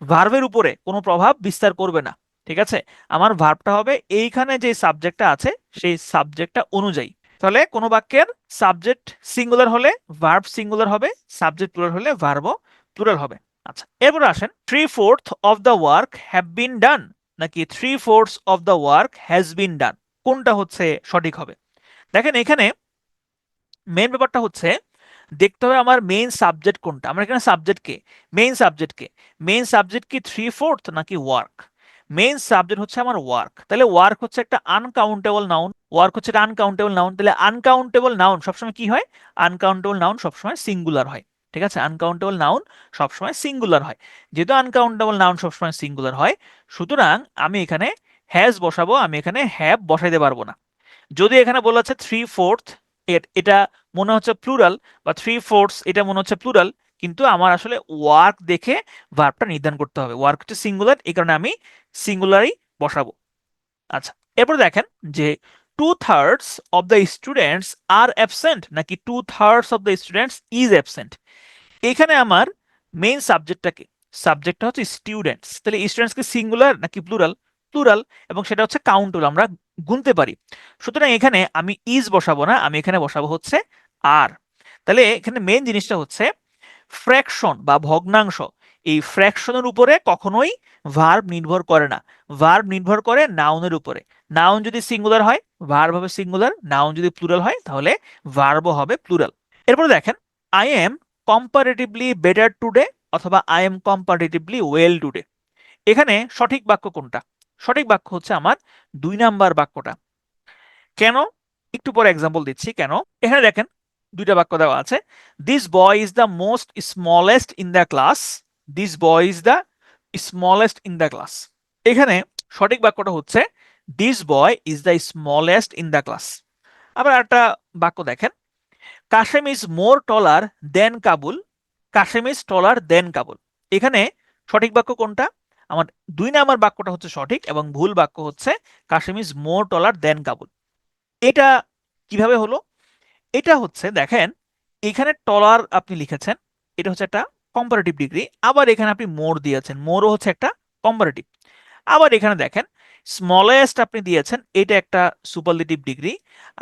ভার্বের উপরে কোনো প্রভাব বিস্তার করবে না, ঠিক আছে? আমার ভার্বটা হবে এইখানে যে সাবজেক্টটা আছে সেই সাবজেক্টটা অনুযায়ী। তাহলে কোনো বাক্যের সাবজেক্ট সিঙ্গুলার হলে ভার্ব সিঙ্গুলার হবে, সাবজেক্ট প্লুরাল হলে ভার্বও প্লুরাল হবে। আচ্ছা, এরপর আসেন, 3/4 of the work have been done নাকি 3/4 of the work has been done, কোনটা হচ্ছে সঠিক হবে? দেখেন এখানে মেইন ব্যাপারটা হচ্ছে দেখতে হবে আমার মেইন সাবজেক্ট কোনটা। আমার এখানে সাবজেক্ট কে? মেইন সাবজেক্ট কে? মেইন সাবজেক্ট কি 3/4 নাকি ওয়ার্ক? মেইন সাবজেক্ট হচ্ছে আমার ওয়ার্ক, তাহলে ওয়ার্ক হচ্ছে একটা আনকাউন্টেবল নাউন, ওয়ার্ক হচ্ছে একটা আনকাউন্টেবল নাউন, তাহলে আনকাউন্টেবল নাউন সবসময় কি হয়? আনকাউন্টেবল নাউন সবসময় সিঙ্গুলার হয়, ঠিক আছে? আনকাউন্টেবল নাউন সবসময় সিঙ্গুলার হয়। যেহেতু আনকাউন্টেবল নাউন সবসময় সিঙ্গুলার হয়, সুতরাং আমি এখানে হ্যাজ বসাবো, আমি এখানে হ্যাভ বসাইতে পারবো না। যদি এখানে বলা আছে 3/4, এটা মনে হচ্ছে প্লুরাল, বা 3/4 এটা মনে হচ্ছে প্লুরাল, কিন্তু আমার আসলে ওয়ার্ক দেখে ভার্বটা নির্ধারণ করতে হবে। ওয়ার্ক হচ্ছে সিঙ্গুলার, এই কারণে আমি সিঙ্গুলারই বসাবো। আচ্ছা, এরপর দেখেন যে 2/3 of the students are absent নাকি 2/3 of the students is absent. এখানে আমার মেইন সাবজেক্টটা কি? সাবজেক্টটা হচ্ছে স্টুডেন্টস, তাহলে স্টুডেন্টস কি সিঙ্গুলার নাকি প্লুরাল? প্লুরাল, এবং সেটা হচ্ছে কাউন্টেবল, আমরা গুনতে পারি। সুতরাং এখানে আমি ইজ বসাবো না, আমি এখানে বসাবো হচ্ছে আর। তাহলে এখানে মেইন জিনিসটা হচ্ছে ফ্র্যাকশন বা ভগ্নাংশ, এই ফ্র্যাকশনের উপরে কখনোই ভার্ব নির্ভর করে না, ভার্ব নির্ভর করে নাউনের উপরে। নাউন যদি সিঙ্গুলার হয় ভার্ব হবে সিঙ্গুলার, নাউন যদি প্লুরাল হয় তাহলে ভার্বও হবে প্লুরাল। এরপর দেখেন, I am comparatively better today অথবা I am comparatively well today. এখানে সঠিক বাক্য কোনটা? সঠিক বাক্য হচ্ছে আমার 2 নাম্বার বাক্যটা। কেন? একটু পরে এক্সাম্পল দিচ্ছি কেন। এখানে দেখেন দুইটা বাক্য দেওয়া আছে, this boy is the most smallest in the class, this boy is the smallest in the class. এখানে সঠিক বাক্যটা হচ্ছে this boy is the smallest in the class. আবার একটা বাক্য দেখেন, Kashem is more taller than Kabul, Kashem is taller than Kabul. এখানে সঠিক বাক্য কোনটা? আমার 2 নাম্বার বাক্যটা হচ্ছে সঠিক, এবং ভুল বাক্য হচ্ছে Kashem is more taller than Kabul. এটা কিভাবে হলো? এটা হচ্ছে দেখেন এখানে টলার আপনি লিখেছেন, এটা হচ্ছে একটা কম্পারেটিভ ডিগ্রি, আবার এখানে আপনি মোর দিয়েছেন, মোরও হচ্ছে একটা কম্পারেটিভ। আবার এখানে দেখেন স্মলেস্ট আপনি দিয়েছেন, এটা একটা সুপারলেটিভ ডিগ্রি।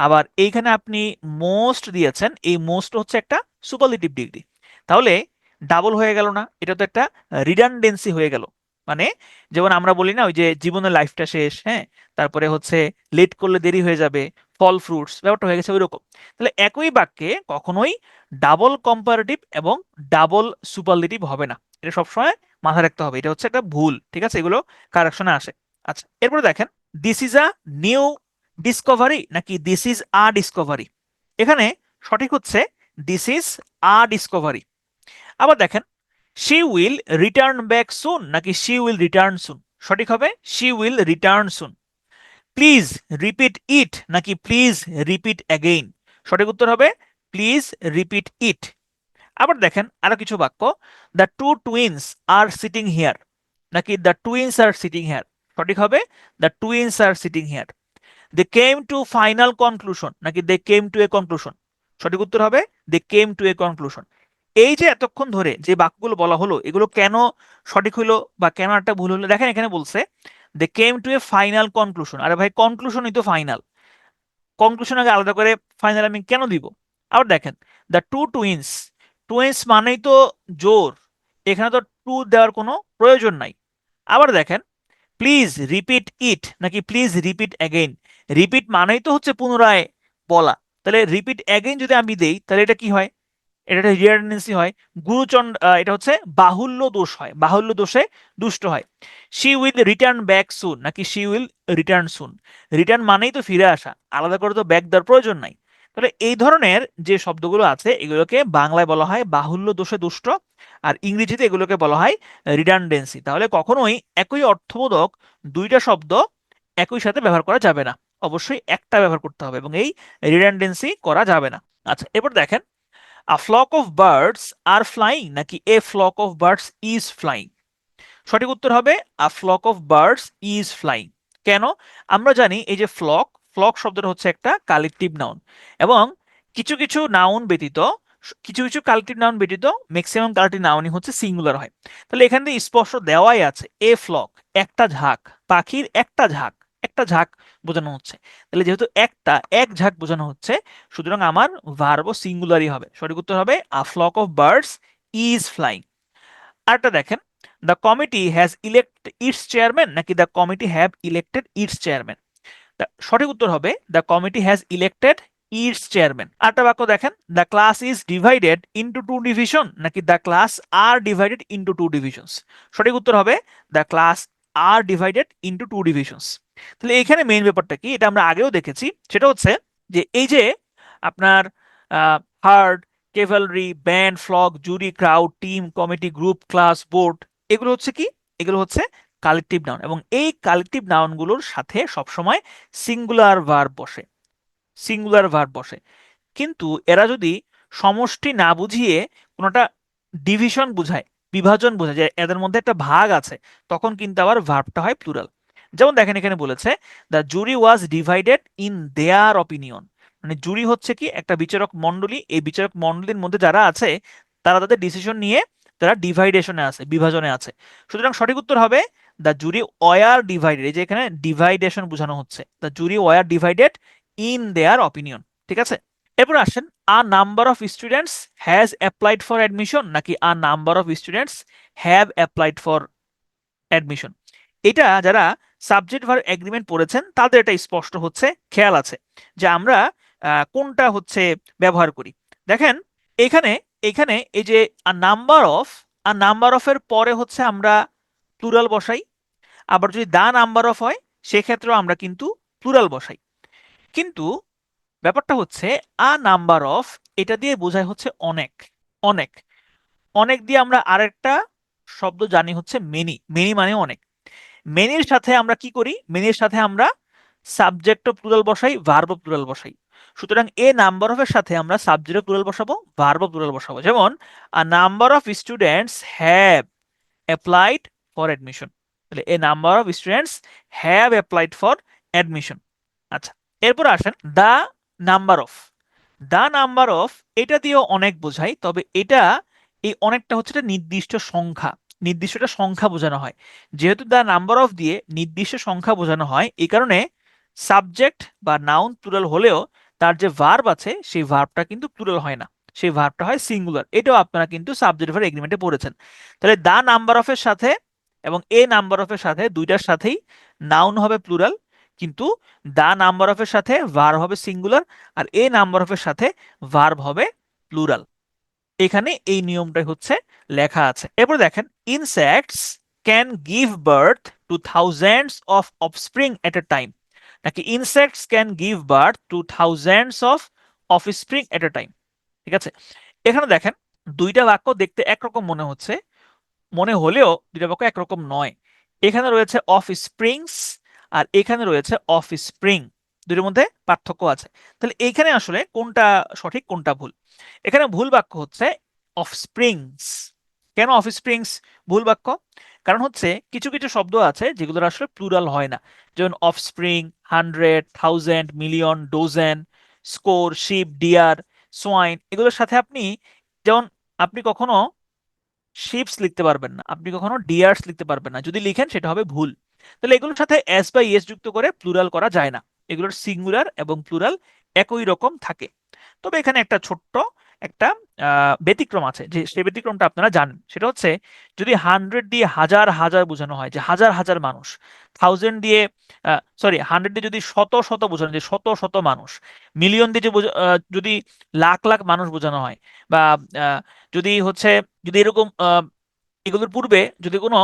আবার এইখানে আপনি মোস্ট দিয়েছেন, এই মোস্ট হচ্ছে একটা সুপারলেটিভ ডিগ্রি। তাহলে ডাবল হয়ে গেল না? এটা তো একটা রিডান্ডেন্সি হয়ে গেল। মানে যেমন আমরা বলি না ওই যে জীবনের লাইফটা শেষ, হ্যাঁ, তারপরে হচ্ছে লেট করলে দেরি হয়ে যাবে, ফল ফ্রুটস, ব্যাপারটা হয়ে গেছে ওইরকম। তাহলে একই বাক্যে কখনোই ডাবল কম্পারেটিভ এবং ডাবল সুপারলেটিভ হবে না, এটা সবসময় মাথায় রাখতে হবে, এটা হচ্ছে একটা ভুল, ঠিক আছে, এগুলো কারেকশনে আসে। আচ্ছা, এরপরে দেখেন, this is a new Discovery নাকি দিস ইজ আ ডিসকভারি। এখানে সঠিক হচ্ছে দিস ইজ আ ডিসকভারি। আবার দেখেন, she will return back soon নাকি শি উইল রিটার্ন সুন। সঠিক হবে she will return soon. Please repeat it নাকি প্লিজ রিপিট অ্যাগেইন। সঠিক উত্তর হবে প্লিজ রিপিট ইট। আবার দেখেন আরো কিছু বাক্য, the two twins are sitting here নাকি the twins are sitting here. সঠিক হবে the twins are sitting here. They came to final conclusion নাকি they came to A conclusion. সঠিক উত্তর হবে দে কেম টু এ কনক্লুশন। এই যে এতক্ষণ ধরে যে বাক্যগুলো বলা হলো এগুলো কেন সঠিক হলো বা কেন একটা ভুল হলো, দেখেন এখানে বলছে they came to a final conclusion. আরে ভাই, কনক্লুশনই তো ফাইনাল, কনক্লুশন আগে আলাদা করে ফাইনাল আমি কেন দিব। আবার দেখেন, দ্য টু টুইন্স, টুইন্স মানেই তো জোর, এখানে তো টু দেওয়ার কোনো প্রয়োজন নাই। আবার দেখেন, প্লিজ রিপিট ইট নাকি প্লিজ রিপিট অ্যাগেইন। রিপিট মানেই তো হচ্ছে পুনরায় বলা, তাহলে রিপিট অ্যাগেইন যদি আমি দেই তাহলে এটা কি হয়, এটা একটা রিডান্ডেন্সি হয়, গুরুচন্ড, এটা হচ্ছে বাহুল্য দোষ হয়, বাহুল্য দোষে দুষ্ট হয়। She will return back soon নাকি she will return soon. Return মানেই তো ফিরে আসা, আলাদা করে তো ব্যাক দেওয়ার প্রয়োজন নাই। তাহলে এই ধরনের যে শব্দগুলো আছে এগুলোকে বাংলায় বলা হয় বাহুল্য দোষে দুষ্ট, আর ইংরেজিতে এগুলোকে বলা হয় রিডান্ডেন্সি। তাহলে কখনোই একই অর্থবোধক দুইটা শব্দ একই সাথে ব্যবহার করা যাবে না, অবশ্যই একটা ব্যবহার করতে হবে এবং এই রিডান্ডেন্সি করা যাবে না। আচ্ছা, এরপর দেখেন, a flock of birds are flying নাকি a flock of birds is flying. সঠিক উত্তর হবে a flock of birds is flying. কেন? আমরা জানি এই যে ফ্লক, ফ্লক শব্দটা হচ্ছে একটা কালেকটিভ নাউন, এবং কিছু কিছু নাউন ব্যতীত, কিছু কিছু কালেকটিভ নাউন ব্যতীত ম্যাক্সিমাম কালেকটিভ নাউনই হচ্ছে সিঙ্গুলার হয়। তাহলে এখান থেকে স্পষ্ট দেওয়াই আছে এ ফ্লক, একটা ঝাঁক, পাখির একটা ঝাঁক, একটা ঝাঁক বোঝানো হচ্ছে। তাহলে যেহেতু একটা এক ঝাঁক বোঝানো হচ্ছে, সুতরাং আমার ভার্ব সিঙ্গুলারই হবে। সঠিক উত্তর হবে a flock of birds is flying. আরেকটা দেখেন, the committee has elect its chairman নাকি the committee have elected its chairman. সঠিক উত্তর হবে the committee has elected its chairman. আরেকটা বাক্য দেখেন, the class is divided into two division নাকি the class are divided into two divisions. সঠিক উত্তর হবে the class are divided into two divisions. তাহলে এখানে মেইন ব্যাপারটা কি, এটা আমরা আগেও দেখেছি, সেটা হচ্ছে যে এই যে আপনার herd, cavalry, band, flock, jury, crowd, team, committee, group, class, board, এগুলো হচ্ছে কি, এগুলো হচ্ছে কালেকটিভ নাউন, এবং এই কালেকটিভ নাউনগুলোর সাথে সবসময় সিঙ্গুলার ভার্ব বসে, সিঙ্গুলার ভার্ব বসে। কিন্তু এরা যদি সমষ্টি না বুঝিয়ে কোনোটা ডিভিশন বুঝায়, বিভাজন বোঝায়, যে এদের মধ্যে একটা ভাগ আছে, তখন কিন্তু আবার ভার্বটা হয় প্লুরাল। যেমন দেখেন এখানে বলেছে the jury was divided in their opinion, মানে জুরি হচ্ছে কি একটা বিচারক মণ্ডলী, এই বিচারক মণ্ডলীর মধ্যে যারা আছে তারা তাদের ডিসিশন নিয়ে তারা ডিভাইডেশনে আছে, বিভাজনে আছে। সুতরাং সঠিক উত্তর হবে দ্য জুরি ওয়ার ডিভাইডেড, এই যে এখানে ডিভাইডেশন বোঝানো হচ্ছে, the jury were divided in their opinion. ঠিক আছে, এরপর আসেন, a number of students has applied for admission নাকি a number of students have applied for admission. এটা যারা সাবজেক্ট ভার্ব এগ্রিমেন্ট পড়েছেন তাদের এটা স্পষ্ট হচ্ছে, খেয়াল আছে যে আমরা কোনটা হচ্ছে ব্যবহার করি। দেখেন এখানে, এখানে এই যে আ নাম্বার অফ এর পরে হচ্ছে আমরা প্লুরাল বসাই, আবার যদি দা নাম্বার অফ হয় সেক্ষেত্রেও আমরা কিন্তু প্লুরাল বসাই। কিন্তু ব্যাপারটা হচ্ছে আ নাম্বার অফ, এটা দিয়ে বোঝায় হচ্ছে অনেক, অনেক, অনেক দিয়ে আমরা আরেকটা শব্দ জানি হচ্ছে মেনি, মেনি মানে অনেক। মেনির সাথে আমরা কি করি, মেনির সাথে আমরা সাবজেক্ট প্লুরাল বসাই, ভার্ব প্লুরাল বসাই। সুতরাং এ নাম্বার অফ এর সাথে আমরা সাবজেক্ট প্লুরাল বসাবো, ভার্ব প্লুরাল বসাবো। যেমন a number of students have applied for admission, তাহলে a number of students have applied for admission. আচ্ছা, এরপর আসেন the number of, the number of এটা দিয়েও অনেক বোঝায়, তবে এটা, এই অনেকটা হচ্ছে একটা নির্দিষ্ট সংখ্যা, নির্দিষ্টটা সংখ্যা বোঝানো হয়। যেহেতু দা নাম্বার অফ দিয়ে নির্দিষ্ট সংখ্যা বোঝানো হয়, এই কারণে সাবজেক্ট বা নাউন প্লুরাল হলেও তার যে ভার্ব আছে সেই ভার্বটা কিন্তু প্লুরাল হয় না, সেই ভার্বটা হয় সিঙ্গুলার। এটাও আপনারা কিন্তু সাবজেক্ট ভার্ব এগ্রিমেন্টে পড়েছেন। তাহলে দা নাম্বার অফ এর সাথে এবং এ নাম্বার অফ এর সাথে দুইটার সাথেই নাউন হবে প্লুরাল, কিন্তু দা নাম্বার অফ এর সাথে ভার্ব হবে সিঙ্গুলার, আর এ নাম্বার অফ এর সাথে ভার্ব হবে প্লুরাল। এখানে এই নিয়মটাই হচ্ছে লেখা আছে। এরপর দেখেন, insects can give birth to thousands of offspring at a time, নাকি insects can give birth to thousands of offspring at a time. ঠিক আছে, এখানে দেখেন দুইটা বাক্য দেখতে একরকম মনে হচ্ছে, মনে হলেও দুইটা বাক্য একরকম নয়। এখানে রয়েছে অফ স্প্রিংস আর এখানে রয়েছে অফ স্প্রিং, দুইটার মধ্যে পার্থক্য আছে। তাহলে এইখানে আসলে কোনটা সঠিক কোনটা ভুল? এখানে ভুল বাক্য হচ্ছে অফ স্প্রিংস। কেন অফ স্প্রিংস ভুল বাক্য? কারণ হচ্ছে কিছু কিছু শব্দ আছে যেগুলোর আসলে প্লুরাল হয় না, যেমন offspring, hundred, thousand, million, dozen, score, sheep, deer, swine, এগুলোর সাথে আপনি যেমন আপনি কখনো শিপস লিখতে পারবেন না, আপনি কখনো ডিয়ার্স লিখতে পারবেন না, যদি লিখেন সেটা হবে ভুল। তাহলে এগুলোর সাথে এস বা ইএস যুক্ত করে প্লুরাল করা যায় না, এগুলোর সিঙ্গুলার এবং প্লুরাল একই রকম থাকে। তবে এখানে একটা ছোট্ট একটা ব্যতিক্রম আছে, যে সেই ব্যতিক্রমটা আপনারা জানেন, সেটা হচ্ছে যদি হান্ড্রেড দিয়ে হাজার হাজার বোঝানো হয়, যে হাজার হাজার মানুষ, থাউজেন্ড দিয়ে সরি হান্ড্রেড দিয়ে যদি শত শত বোঝানো, যে শত শত মানুষ, মিলিয়ন দিয়ে যদি লাখ লাখ মানুষ বোঝানো হয়, বা যদি হচ্ছে যদি এরকম এগুলোর পূর্বে যদি কোনো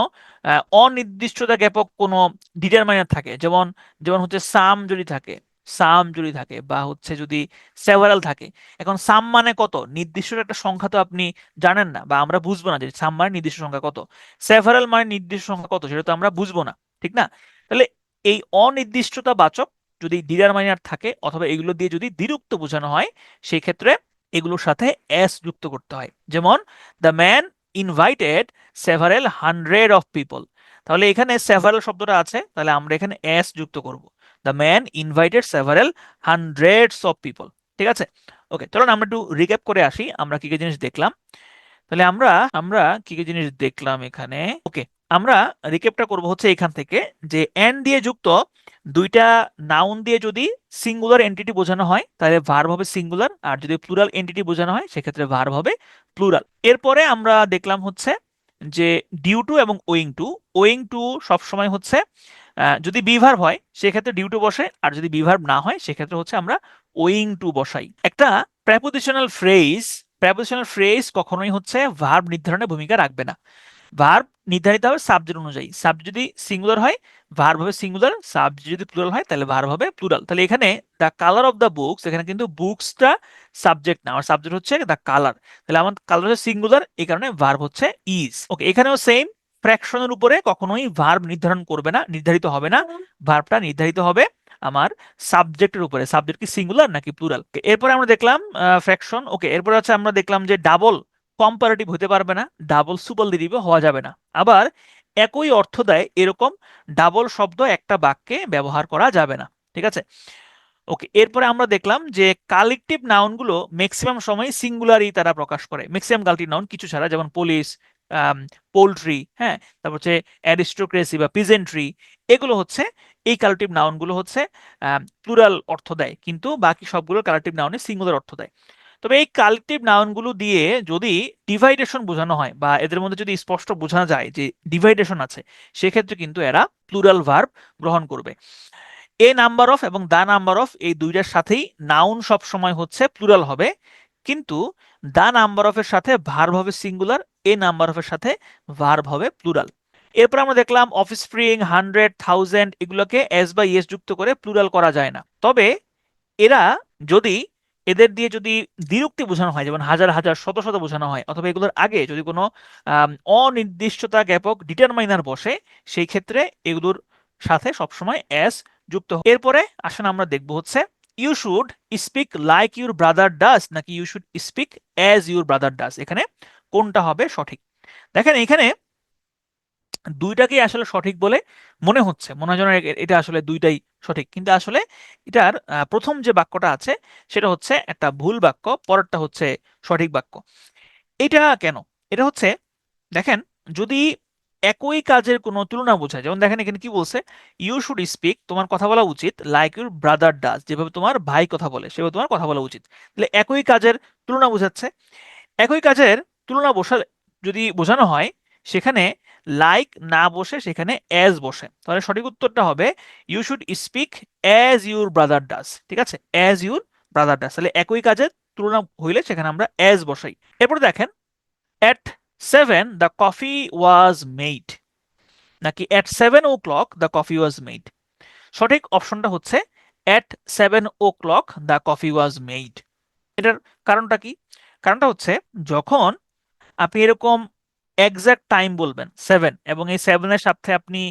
অনির্দিষ্টতা জ্ঞাপক কোনো ডিটারমাইনার থাকে, যেমন যেমন হচ্ছে সাম যদি থাকে, সাম যদি থাকে, বা হচ্ছে যদি সেভারাল থাকে। এখন সাম মানে কত, নির্দিষ্ট একটা সংখ্যা তো আপনি জানেন না, বা আমরা বুঝবো না যে সাম মানে নির্দিষ্ট সংখ্যা কত, সেভারাল মানে নির্দিষ্ট সংখ্যা কত, সেটা তো আমরা বুঝবো না, ঠিক না? তাহলে এই অনির্দিষ্টতা বাচক যদি ডিটারমাইনার থাকে, অথবা এগুলো দিয়ে যদি দ্বিরুক্ত বোঝানো হয়, সেই ক্ষেত্রে এগুলোর সাথে এস যুক্ত করতে হয়। যেমন the man invited several hundred of people, তাহলে এখানে সেভারেল শব্দটা আছে, তাহলে আমরা এখানে এস যুক্ত করব। The man invited several hundreds of people. ঠিক আছে, ওকে, চলুন আমরা একটু রিক্যাপ করে আসি আমরা কি কি জিনিস দেখলাম। তাহলে আমরা আমরা কি কি জিনিস দেখলাম এখানে। ওকে, আমরা রিক্যাপটা করব হচ্ছে এখান থেকে, যে এন দিয়ে যুক্ত দুইটা নাউন দিয়ে যদি সিঙ্গুলার এন্টিটি বোঝানো হয় তাহলে ভার্ব হবে সিঙ্গুলার, আর যদি প্লুরাল এন্টিটি বোঝানো হয় সেক্ষেত্রে ভার্ব হবে প্লুরাল। এরপরে আমরা দেখলাম হচ্ছে যে ডিউ টু এবং ওয়িং টু। ওয়িং টু সবসময় হচ্ছে যদি বিভার্ব হয় সেক্ষেত্রে ডিউ টু বসে, আর যদি বিভার্ব না হয় সেক্ষেত্রে হচ্ছে আমরা ওয়িং টু বসাই। একটা প্রেপোজিশনাল ফ্রেজ কখনোই হচ্ছে ভার্ব নির্ধারণে ভূমিকা রাখবে না। ভার্ব নির্ধারিত হবে সাবজেক্ট অনুযায়ী, সাবজেক্ট যদি সিঙ্গুলার হয় ভার্ব হবে সিঙ্গুলার, সাবজেক্ট যদি প্লুরাল হয় তাহলে ভার্ব হবে প্লুরাল। তাহলে এখানে the colour of the books, এখানে কিন্তু বুকসটা সাবজেক্ট না, আমার সাবজেক্ট হচ্ছে দ্য কালার, তাহলে আমার কালার হচ্ছে সিঙ্গুলার, এই কারণে ভার্ব হচ্ছে ইজ। ওকে, এখানেও সেম, ফ্র্যাকশনের উপরে কখনোই ভার্ব নির্ধারণ করবে না, নির্ধারিত হবে না, ভার্বটা নির্ধারিত হবে আমার সাবজেক্টের উপরে, সাবজেক্ট কি সিঙ্গুলার নাকি প্লুরাল। এরপরে আমরা দেখলাম ফ্র্যাকশন। ওকে, এরপরে হচ্ছে আমরা দেখলাম যে ডাবল কম্পারেটিভ হতে পারবে না, ডাবল সুপারলেটিভ হওয়া যাবে না, আবার একই অর্থ দেয় এরকম ডাবল শব্দ একটা বাক্যে ব্যবহার করা যাবে না। ঠিক আছে, ওকে, এরপরে আমরা দেখলাম যে কালেকটিভ নাউনগুলো ম্যাক্সিমাম সময় সিঙ্গুলারই তারা প্রকাশ করে, ম্যাক্সিমাম কালেকটিভ নাউন কিছু ছাড়া, যেমন পুলিশ, পোল্ট্রি, হ্যাঁ, তারপর হচ্ছে অ্যারিস্টোক্রেসি বা পিজেন্ট্রি, এগুলো হচ্ছে এই কালেকটিভ নাউনগুলো হচ্ছে প্লুরাল অর্থ দেয়, কিন্তু বাকি সবগুলো কালেকটিভ নাউনে সিঙ্গুলার অর্থ দেয়। তবে এই কালেকটিভ নাউনগুলো দিয়ে যদি ডিভাইডেশন বোঝানো হয়, বা এদের মধ্যে যদি স্পষ্ট বোঝানো যায় যে ডিভাইডেশন আছে, সেক্ষেত্রে কিন্তু এরা প্লুরাল ভার্ব গ্রহণ করবে। এ নাম্বার অফ এবং দা নাম্বার অফ এই দুইটার সাথেই নাউন সব সময় হচ্ছে প্লুরাল হবে, কিন্তু দা নাম্বার অফ এর সাথে ভার্ব হবে সিঙ্গুলার, এ নাম্বার অফ এর সাথে ভার্ব হবে প্লুরাল। এরপর আমরা দেখলাম অফস্প্রিং, হান্ড্রেড, থাউজেন্ড, এগুলোকে এস বা ইএস যুক্ত করে প্লুরাল করা যায় না। তবে এরা যদি এদের দিয়ে যদি দ্বিরুক্তি বোঝানো হয়, যেমন হাজার হাজার শত শত বোঝানো হয়, অথবা এগুলোর আগে যদি কোনো অনির্দিষ্টতা জ্ঞাপক ডিটারমাইনার বসে, সেই ক্ষেত্রে এগুলোর সাথে সবসময় এস যুক্ত। এরপরে আসেন আমরা দেখব হচ্ছে you should speak like your brother does, নাকি you should speak as your brother does, এখানে কোনটা হবে সঠিক? দেখেন এখানে দুইটাকেই আসলে সঠিক বলে মনে হচ্ছে, মনে হয় যেন এটা আসলে দুইটাই সঠিক, কিন্তু আসলে এটার প্রথম যে বাক্যটা আছে সেটা হচ্ছে একটা ভুল বাক্য, পরেরটা হচ্ছে সঠিক বাক্য। এটা কেন? এটা হচ্ছে, দেখেন, যদি একই কাজের কোনো তুলনা বোঝায়, যেমন দেখেন এখানে কি বলছে, ইউ শুড স্পিক, তোমার কথা বলা উচিত, লাইক ইউর ব্রাদার ডাজ, যেভাবে তোমার ভাই কথা বলে সেভাবে তোমার কথা বলা উচিত। তাহলে একই কাজের তুলনা বোঝাচ্ছে, একই কাজের তুলনা বসা যদি বোঝানো হয়, সেখানে লাইক না বসে সেখানে অ্যাজ বসে। তাহলে সঠিক উত্তরটা হবে you should speak as your brother does. ঠিক আছে, অ্যাজ ইউর ব্রাদার ডাজ, তাহলে একই কাজের তুলনা হইলে সেখানে আমরা অ্যাজ বসাই। এরপর দেখেন, at 7 the coffee was made নাকি at 7 o'clock the coffee was made। সঠিক অপশনটা হচ্ছে at 7 o'clock the coffee was made। এটার কারণটা কি? কারণটা হচ্ছে যখন আপনি এরকম এক্সাক্ট টাইম বলবেন 7 এবং এই 7-এর সাথে আপনি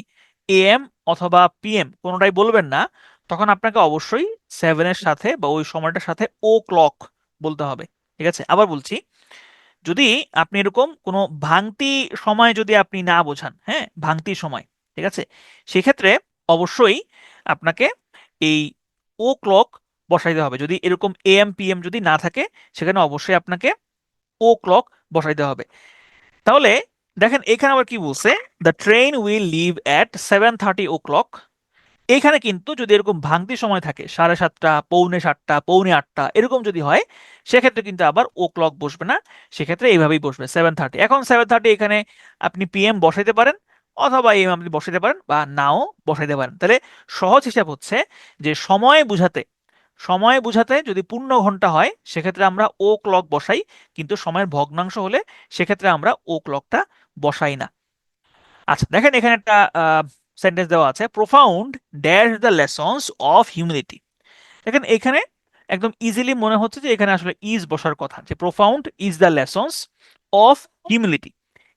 এএম অথবা পিএম কোনোটাই বলবেন না, তখন আপনাকে অবশ্যই 7-এর সাথে বা ওই সময়টার সাথে ও ক্লক বলতে হবে। ঠিক আছে, আবার বলছি, যদি আপনি এরকম কোনো ভাঙতি সময় যদি আপনি না বোঝান, হ্যাঁ ভাঙতি সময়, ঠিক আছে, সেক্ষেত্রে অবশ্যই আপনাকে এই ও ক্লক বসাইতে হবে। যদি এরকম এএম পিএম যদি না থাকে সেখানে অবশ্যই আপনাকে ও ক্লক বসাইতে হবে। তাহলে দেখেন এখানে আবার কি বলছে, the train will live at 7:30 o'clock। এখানে কিন্তু যদি এরকম ভাঙতি সময় থাকে 7:30, পৌনে 7টা, পৌনে 8টা এরকম যদি হয়, সেক্ষেত্রে কিন্তু আবার ও ক্লক বসবে না, সেক্ষেত্রে এইভাবেই বসবে 7:30। এখন 7:30 এখানে আপনি পিএম বসাইতে পারেন অথবা এম আপনি বসাইতে পারেন বা নাও বসাইতে পারেন। তাহলে সহজ হিসাব হচ্ছে যে সময় বুঝাতে যদি পূর্ণ ঘন্টা হয় সেক্ষেত্রে আমরা ও ক্লক বসাই, কিন্তু সময়ের ভগ্নাংশ হলে সেক্ষেত্রে আমরা ও ক্লকটা বসাই না। আচ্ছা দেখেন এখানে একটা সেন্টেন্স দেওয়া আছে, profound dash the lessons of humanity. দেখেন এখানে একদম ইজিলি মনে হচ্ছে যে এখানে আসলে ইজ বসার কথা, যে profound is the lessons of humanity,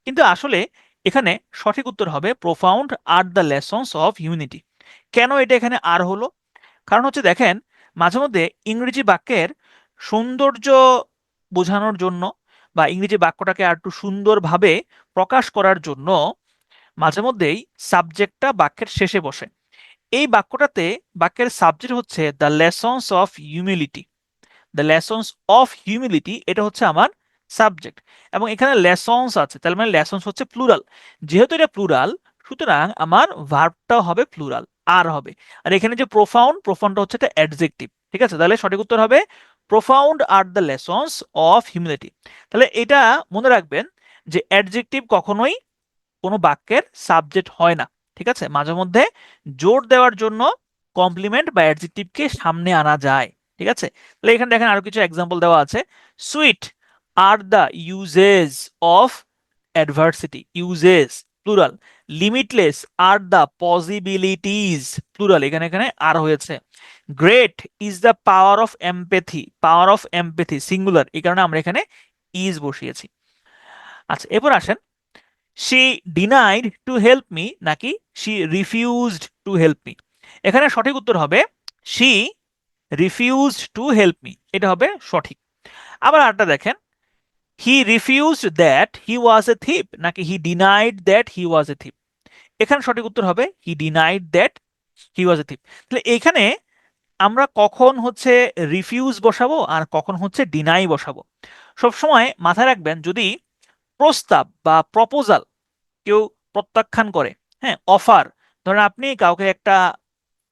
কিন্তু আসলে এখানে সঠিক উত্তর হবে profound are the lessons of humanity. কেন এটা এখানে আর হলো? কারণ হচ্ছে দেখেন মাঝে মধ্যে ইংরেজি বাক্যের সৌন্দর্য বোঝানোর জন্য বা ইংরেজি বাক্যটাকে আর একটু সুন্দরভাবে প্রকাশ করার জন্য মাঝে মধ্যেই সাবজেক্টটা বাক্যের শেষে বসে। এই বাক্যটাতে বাক্যের সাবজেক্ট হচ্ছে the lessons of humility. The lessons of humility এটা হচ্ছে আমার সাবজেক্ট, এবং এখানে লেসন্স আছে, তার মানে লেসন্স হচ্ছে প্লুরাল। যেহেতু এটা প্লুরাল সুতরাং আমার ভার্বটাও হবে প্লুরাল, আর হবে। আর এখানে যে প্রোফাউন্ডটা হচ্ছে একটা অ্যাডজেক্টিভ। ঠিক আছে, তাহলে সঠিক উত্তর হবে profound are the lessons of humility. তাহলে এটা মনে রাখবেন যে অ্যাডজেক্টিভ কখনোই কোনো বাক্যের সাবজেক্ট হয় না। ঠিক আছে, মাঝে মধ্যে জোর দেওয়ার জন্য কমপ্লিমেন্ট বা অ্যাডজেক্টিভকে সামনে আনা যায়। ঠিক আছে, তাহলে এখানে দেখেন আরো কিছু এক্সাম্পল দেওয়া আছে। Sweet are the uses of adversity, uses plural. Limitless are the possibilities, plural, এখানে এখানে আর হয়েছে। Great is the power of empathy, power of empathy singular, এই কারণে আমরা এখানে ইজ বসিয়েছি। আচ্ছা এরপর আসেন, she denied to help me নাকি she refused to help me. এখানে সঠিক উত্তর হবে she refused to help me, এটা হবে সঠিক। আবার আরেকটা দেখেন, হি রিফিউজড দ্যাট হি ওয়াজ এ থিপ নাকি হি ডিনাইড দ্যাট হি ওয়াজ এ থিপ। এখানে সঠিক উত্তর হবে হি ডিনাইড দ্যাট হি ওয়াজ এ থিপ। তাহলে এখানে আমরা কখন হচ্ছে রিফিউজ বসাবো আর কখন হচ্ছে ডিনাই বসাবো সবসময় মাথায় রাখবেন। যদি প্রস্তাব বা প্রপোজাল কেউ প্রত্যাখ্যান করে, হ্যাঁ অফার, ধরেন আপনি কাউকে একটা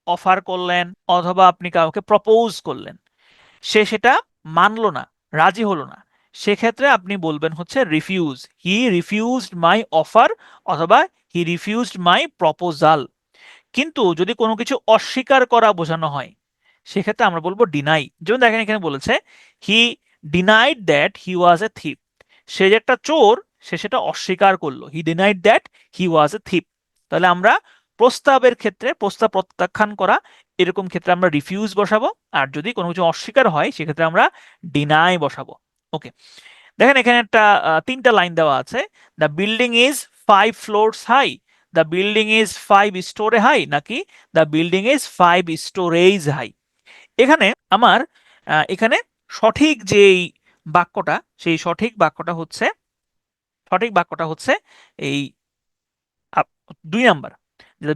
অফার করলেন অথবা আপনি কাউকে প্রপোজ করলেন, সে সেটা মানলো না, রাজি হলো না, সেক্ষেত্রে আপনি বলবেন হচ্ছে refuse, he refused my offer অথবা হি রিফিউজড মাই প্রপোজাল। কিন্তু যদি কোনো কিছু অস্বীকার করা বোঝানো হয় সেক্ষেত্রে আমরা বলবো ডিনাই। যেমন দেখেন এখানে বলেছে হি ডিনাইড দ্যাট হি ওয়াজ এ থিপ, সে যে একটা চোর সে সেটা অস্বীকার করলো, হি ডিনাইড দ্যাট হি ওয়াজ এ থিপ। তাহলে আমরা প্রস্তাবের ক্ষেত্রে, প্রস্তাব প্রত্যাখ্যান করা এরকম ক্ষেত্রে আমরা রিফিউজ বসাবো, আর যদি কোনো কিছু অস্বীকার হয় সেক্ষেত্রে আমরা ডিনাই বসাবো। ওকে, দেখেন এখানে একটা 3টা লাইন দেওয়া আছে, the building is 5 floors high, the building is 5 storey high নাকি the building is 5 storage high. এখানে আমার এখানে সঠিক যেই বাক্যটা সেই সঠিক বাক্যটা হচ্ছে এই 2 number,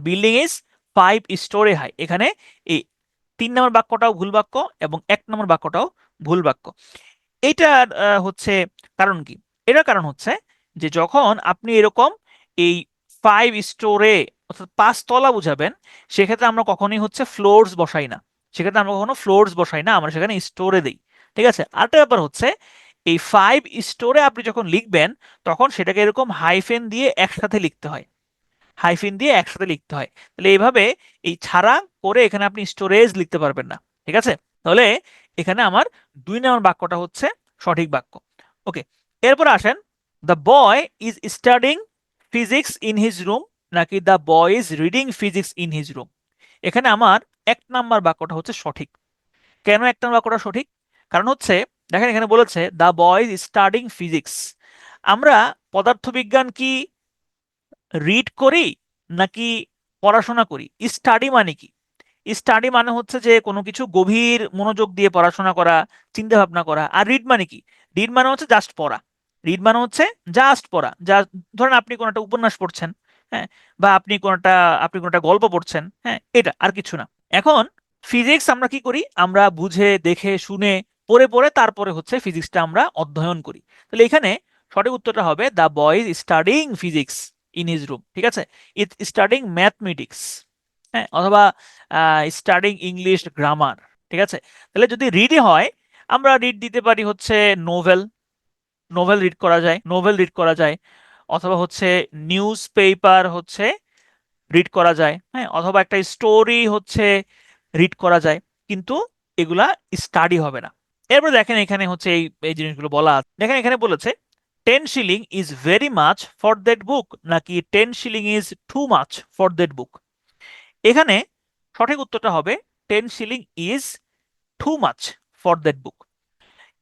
building is 5 storey high. এখানে এই 3 নম্বর বাক্যটাও ভুল বাক্য এবং 1 নম্বর বাক্যটাও ভুল বাক্য। এইটার হচ্ছে কারণ কি? এটার কারণ হচ্ছে যে যখন আপনি এরকম এই 5 স্টোরে অর্থাৎ 5 তলা বুঝাবেন সেক্ষেত্রে আমরা কখনোই হচ্ছে ফ্লোরস বসাই না, সেক্ষেত্রে আমরা কখনো ফ্লোরস বসাই না, আমরা সেখানে স্টোরে দিই। ঠিক আছে, আরেকটা ব্যাপার হচ্ছে এই 5 স্টোরে আপনি যখন লিখবেন তখন সেটাকে এরকম হাইফেন দিয়ে একসাথে লিখতে হয়, হাইফেন দিয়ে একসাথে লিখতে হয়। তাহলে এইভাবে এই ছাড়া করে এখানে আপনি স্টোরেজ লিখতে পারবেন না, ঠিক আছে? তাহলে এখানে আমার 2 নম্বর বাক্যটা হচ্ছে সঠিক বাক্য। ওকে, এরপর আসেন, the boy is studying physics in his room নাকি the boy is reading physics in his room. এখানে আমার 1 নম্বর বাক্যটা হচ্ছে সঠিক। কেন 1 নম্বর বাক্যটা সঠিক? কারণ হচ্ছে দেখেন এখানে বলেছে the boy is studying physics. আমরা পদার্থবিজ্ঞান কি রিড করি নাকি পড়াশোনা করি? স্টাডি মানে কি? স্টাডি মানে হচ্ছে যে কোনো কিছু গভীর মনোযোগ দিয়ে পড়াশোনা করা, চিন্তা ভাবনা করা। আর রিড মানে কি? রিড মানে হচ্ছে জাস্ট পড়া। রিড মানে হচ্ছে জাস্ট পড়া। যা ধরেন আপনি কোনো একটা উপন্যাস পড়ছেন, হ্যাঁ, বা আপনি কোনো একটা গল্প পড়ছেন, হ্যাঁ, এটা আর কিছু না। এখন ফিজিক্স আমরা কি করি? আমরা বুঝে দেখে শুনে পড়ে পড়ে তারপরে হচ্ছে ফিজিক্সটা আমরা অধ্যয়ন করি। তাহলে এখানে সঠিক উত্তরটা হবে the boy is studying physics in his room, ঠিক আছে? ইট স্টাডিং ম্যাথমেটিক্স, হ্যাঁ, অথবা স্টাডিং ইংলিশ গ্রামার, ঠিক আছে? তাহলে যদি রিডই হয়, আমরা রিড দিতে পারি হচ্ছে নোভেল, নোভেল রিড করা যায়, নোভেল রিড করা যায়, অথবা হচ্ছে নিউজ পেপার হচ্ছে রিড করা যায়, হ্যাঁ, অথবা একটা স্টোরি হচ্ছে রিড করা যায়, কিন্তু এগুলা স্টাডি হবে না। এরপর দেখেন এখানে হচ্ছে এই জিনিসগুলো বলা আছে। দেখেন এখানে বলেছে 10 shilling is very much for that বুক নাকি 10 shilling is too much for that বুক। এখানে সঠিক উত্তরটা হবে 10 shilling is too much for that বুক।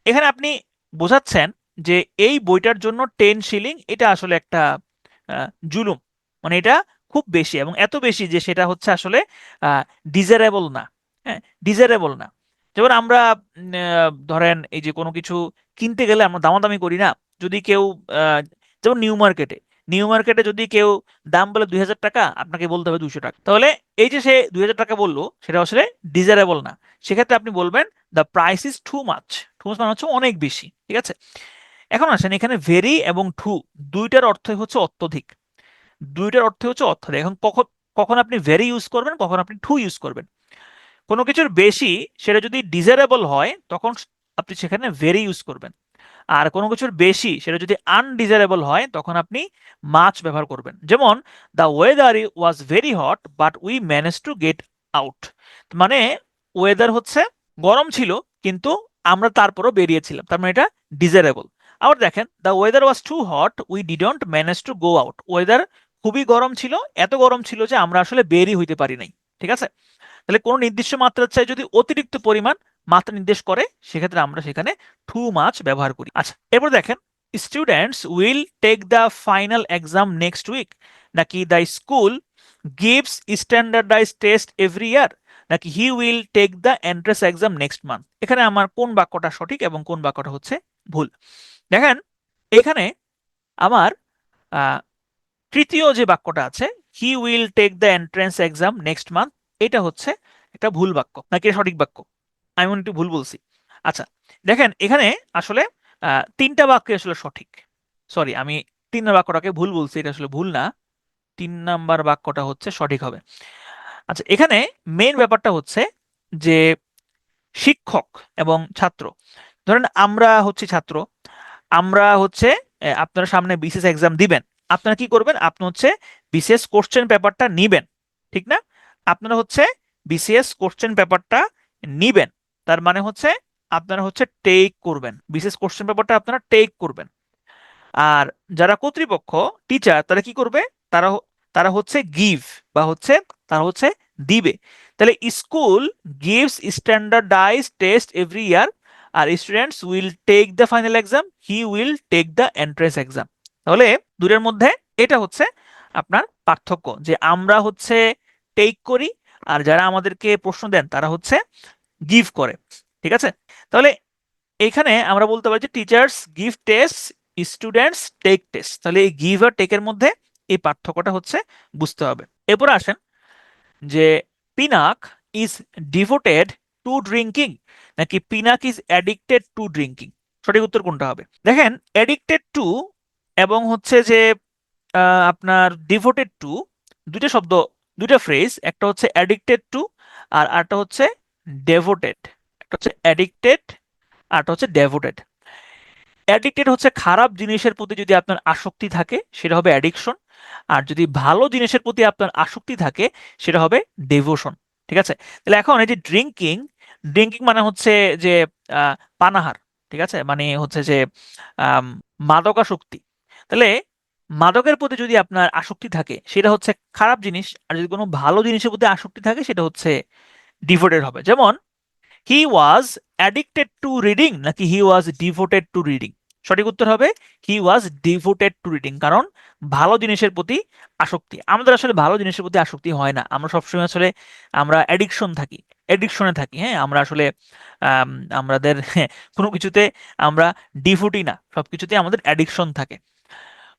এখানে আপনি বোঝাচ্ছেন যে এই বইটার জন্য 10 শিলিং এটা আসলে একটা জুলুম, মানে এটা খুব বেশি এবং এত বেশি যে সেটা হচ্ছে আসলে ডিজারেবল না, হ্যাঁ, ডিজারেবল না। যেমন আমরা ধরেন এই যে কোনো কিছু কিনতে গেলে আমরা দামাদামি করি না। যদি কেউ যেমন নিউ মার্কেটে যদি কেউ দাম বলে 2,000 টাকা, আপনাকে বলতে হবে 200 টাকা। তাহলে এই যে সে 2,000 টাকা বললো সেটা আসলে ডিজারেবল না। সেক্ষেত্রে আপনি বলবেন the price is too much. Too much মানে হচ্ছে অনেক বেশি, ঠিক আছে? এখন আসেন এখানে ভেরি এবং টু দুইটার অর্থই হচ্ছে অত্যধিক, দুইটার অর্থ হচ্ছে অত্যধিক। এখন কখন কখন আপনি ভেরি ইউজ করবেন, কখন আপনি টু ইউজ করবেন? কোনো কিছুর বেশি সেটা যদি ডিজারেবল হয় তখন আপনি সেখানে ভেরি ইউজ করবেন। আর কোনো কিছুর বেশি সেটা যদি আনডিজারেবল হয় তখন আপনি মাছ ব্যবহার করবেন। যেমন the weather was very hot but we manage to get out. মানে ওয়েদার হচ্ছে গরম ছিল কিন্তু আমরা তারপরও বেরিয়েছিলাম, তার মানে এটা ডিজারেবল। আবার দেখেন the weather was too hot we didn't manage to go out. Weather খুবই গরম ছিল, এত গরম ছিল যে আমরা আসলে বেরই হইতে পারি নাই, ঠিক আছে? তাহলে কোনো নির্দিষ্ট মাত্রার চাই যদি অতিরিক্ত পরিমাণ মাত্রা নির্দেশ করে সেক্ষেত্রে আমরা সেখানে টু মাচ ব্যবহার করি। আচ্ছা, এরপর দেখেন students will take the final exam next week নাকি the school gives standardize test every year নাকি he will take the entrance exam next month. এখানে আমার কোন বাক্যটা সঠিক এবং কোন বাক্যটা হচ্ছে ভুল? দেখেন এখানে আমার তৃতীয় যে বাক্যটা আছে he will take the entrance exam next month, এটা হচ্ছে একটা ভুল বাক্য নাকি সঠিক বাক্য? আমি মনে একটু ভুল বলছি। আচ্ছা, দেখেন এখানে আসলে 3টা বাক্য আসলে সঠিক। সরি, আমি 3 নম্বর বাক্যটাকে ভুল বলছি, এটা আসলে ভুল না। 3 নম্বর বাক্যটা হচ্ছে সঠিক হবে। আচ্ছা, এখানে মেইন ব্যাপারটা হচ্ছে যে শিক্ষক এবং ছাত্র, ধরেন আমরা হচ্ছে ছাত্র, আমরা হচ্ছে আপনার সামনে বিসিএস এক্সাম দিবেন। আপনারা কি করবেন? আপনি হচ্ছে বিসিএস কোশ্চেন পেপারটা নিবেন, ঠিক না? আপনারা হচ্ছে বিসিএস কোশ্চেন পেপারটা নিবেন, তার মানে হচ্ছে আপনারা হচ্ছে টেক করবেন, বিসিএস কোশ্চেন পেপারটা আপনারা টেক করবেন। আর যারা কর্তৃপক্ষ, টিচার, তারা কি করবে? তারা তারা হচ্ছে গিভ বা হচ্ছে তারা হচ্ছে দিবে। তাহলে school gives standardize test every year আর students will take the final exam, he will take the entrance exam. তাহলে দুটোর মধ্যে এটা হচ্ছে আপনার পার্থক্য, যে আমরা হচ্ছে টেক করি আর যারা আমাদেরকে প্রশ্ন দেন তারা হচ্ছে গিভ করে, ঠিক আছে? তাহলে এখানে আমরা বলতে পারি যে teachers give test, students take test. তাহলে এই গিভ আর টেকের মধ্যে এই পার্থক্যটা হচ্ছে বুঝতে হবে। এরপর আসেন যে Pinak is devoted to drinking নাকি Pinak is addicted to drinking. সঠিক উত্তর কোনটা হবে? দেখেন অ্যাডিক্টেড টু এবং হচ্ছে যে আপনার ডিভোটেড টু, দুইটা শব্দ, দুইটা ফ্রেজ, একটা হচ্ছে অ্যাডিক্টেড টু আর আরেকটা হচ্ছে ডেভোটেড। একটা হচ্ছে অ্যাডিক্টেড আরটা হচ্ছে ডেভোটেড। অ্যাডিক্টেড হচ্ছে খারাপ জিনিসের প্রতি যদি আপনার আসক্তি থাকে সেটা হবে অ্যাডিকশন, আর যদি ভালো জিনিসের প্রতি আপনার আসক্তি থাকে সেটা হবে ডেভোশন। ঠিক আছে, তাহলে এখন এই যে ড্রিঙ্কিং, ড্রিঙ্কিং মানে হচ্ছে যে পানাহার, ঠিক আছে, মানে হচ্ছে যে আম, মাদকাসক্তি। তাহলে মাদকের প্রতি যদি আপনার আসক্তি থাকে সেটা হচ্ছে খারাপ জিনিস, আর যদি কোনো ভালো জিনিসের প্রতি আসক্তি থাকে সেটা হচ্ছে ডিভোটেড হবে। যেমন he was addicted to reading নাকি হি ওয়াজ ডিভোটেড টু রিডিং? সঠিক উত্তর হবে হি ওয়াজ ডিভোটেড টু রিডিং, কারণ ভালো জিনিসের প্রতি আসক্তি। আমাদের আসলে ভালো জিনিসের প্রতি আসক্তি হয় না, আমরা সবসময় আসলে আমরা এডিকশনে থাকি। হ্যাঁ, আমরা আসলে আম, আমাদের কোনো কিছুতে আমরা ডিভোটই না, সবকিছুতে আমাদের অ্যাডিকশন থাকে।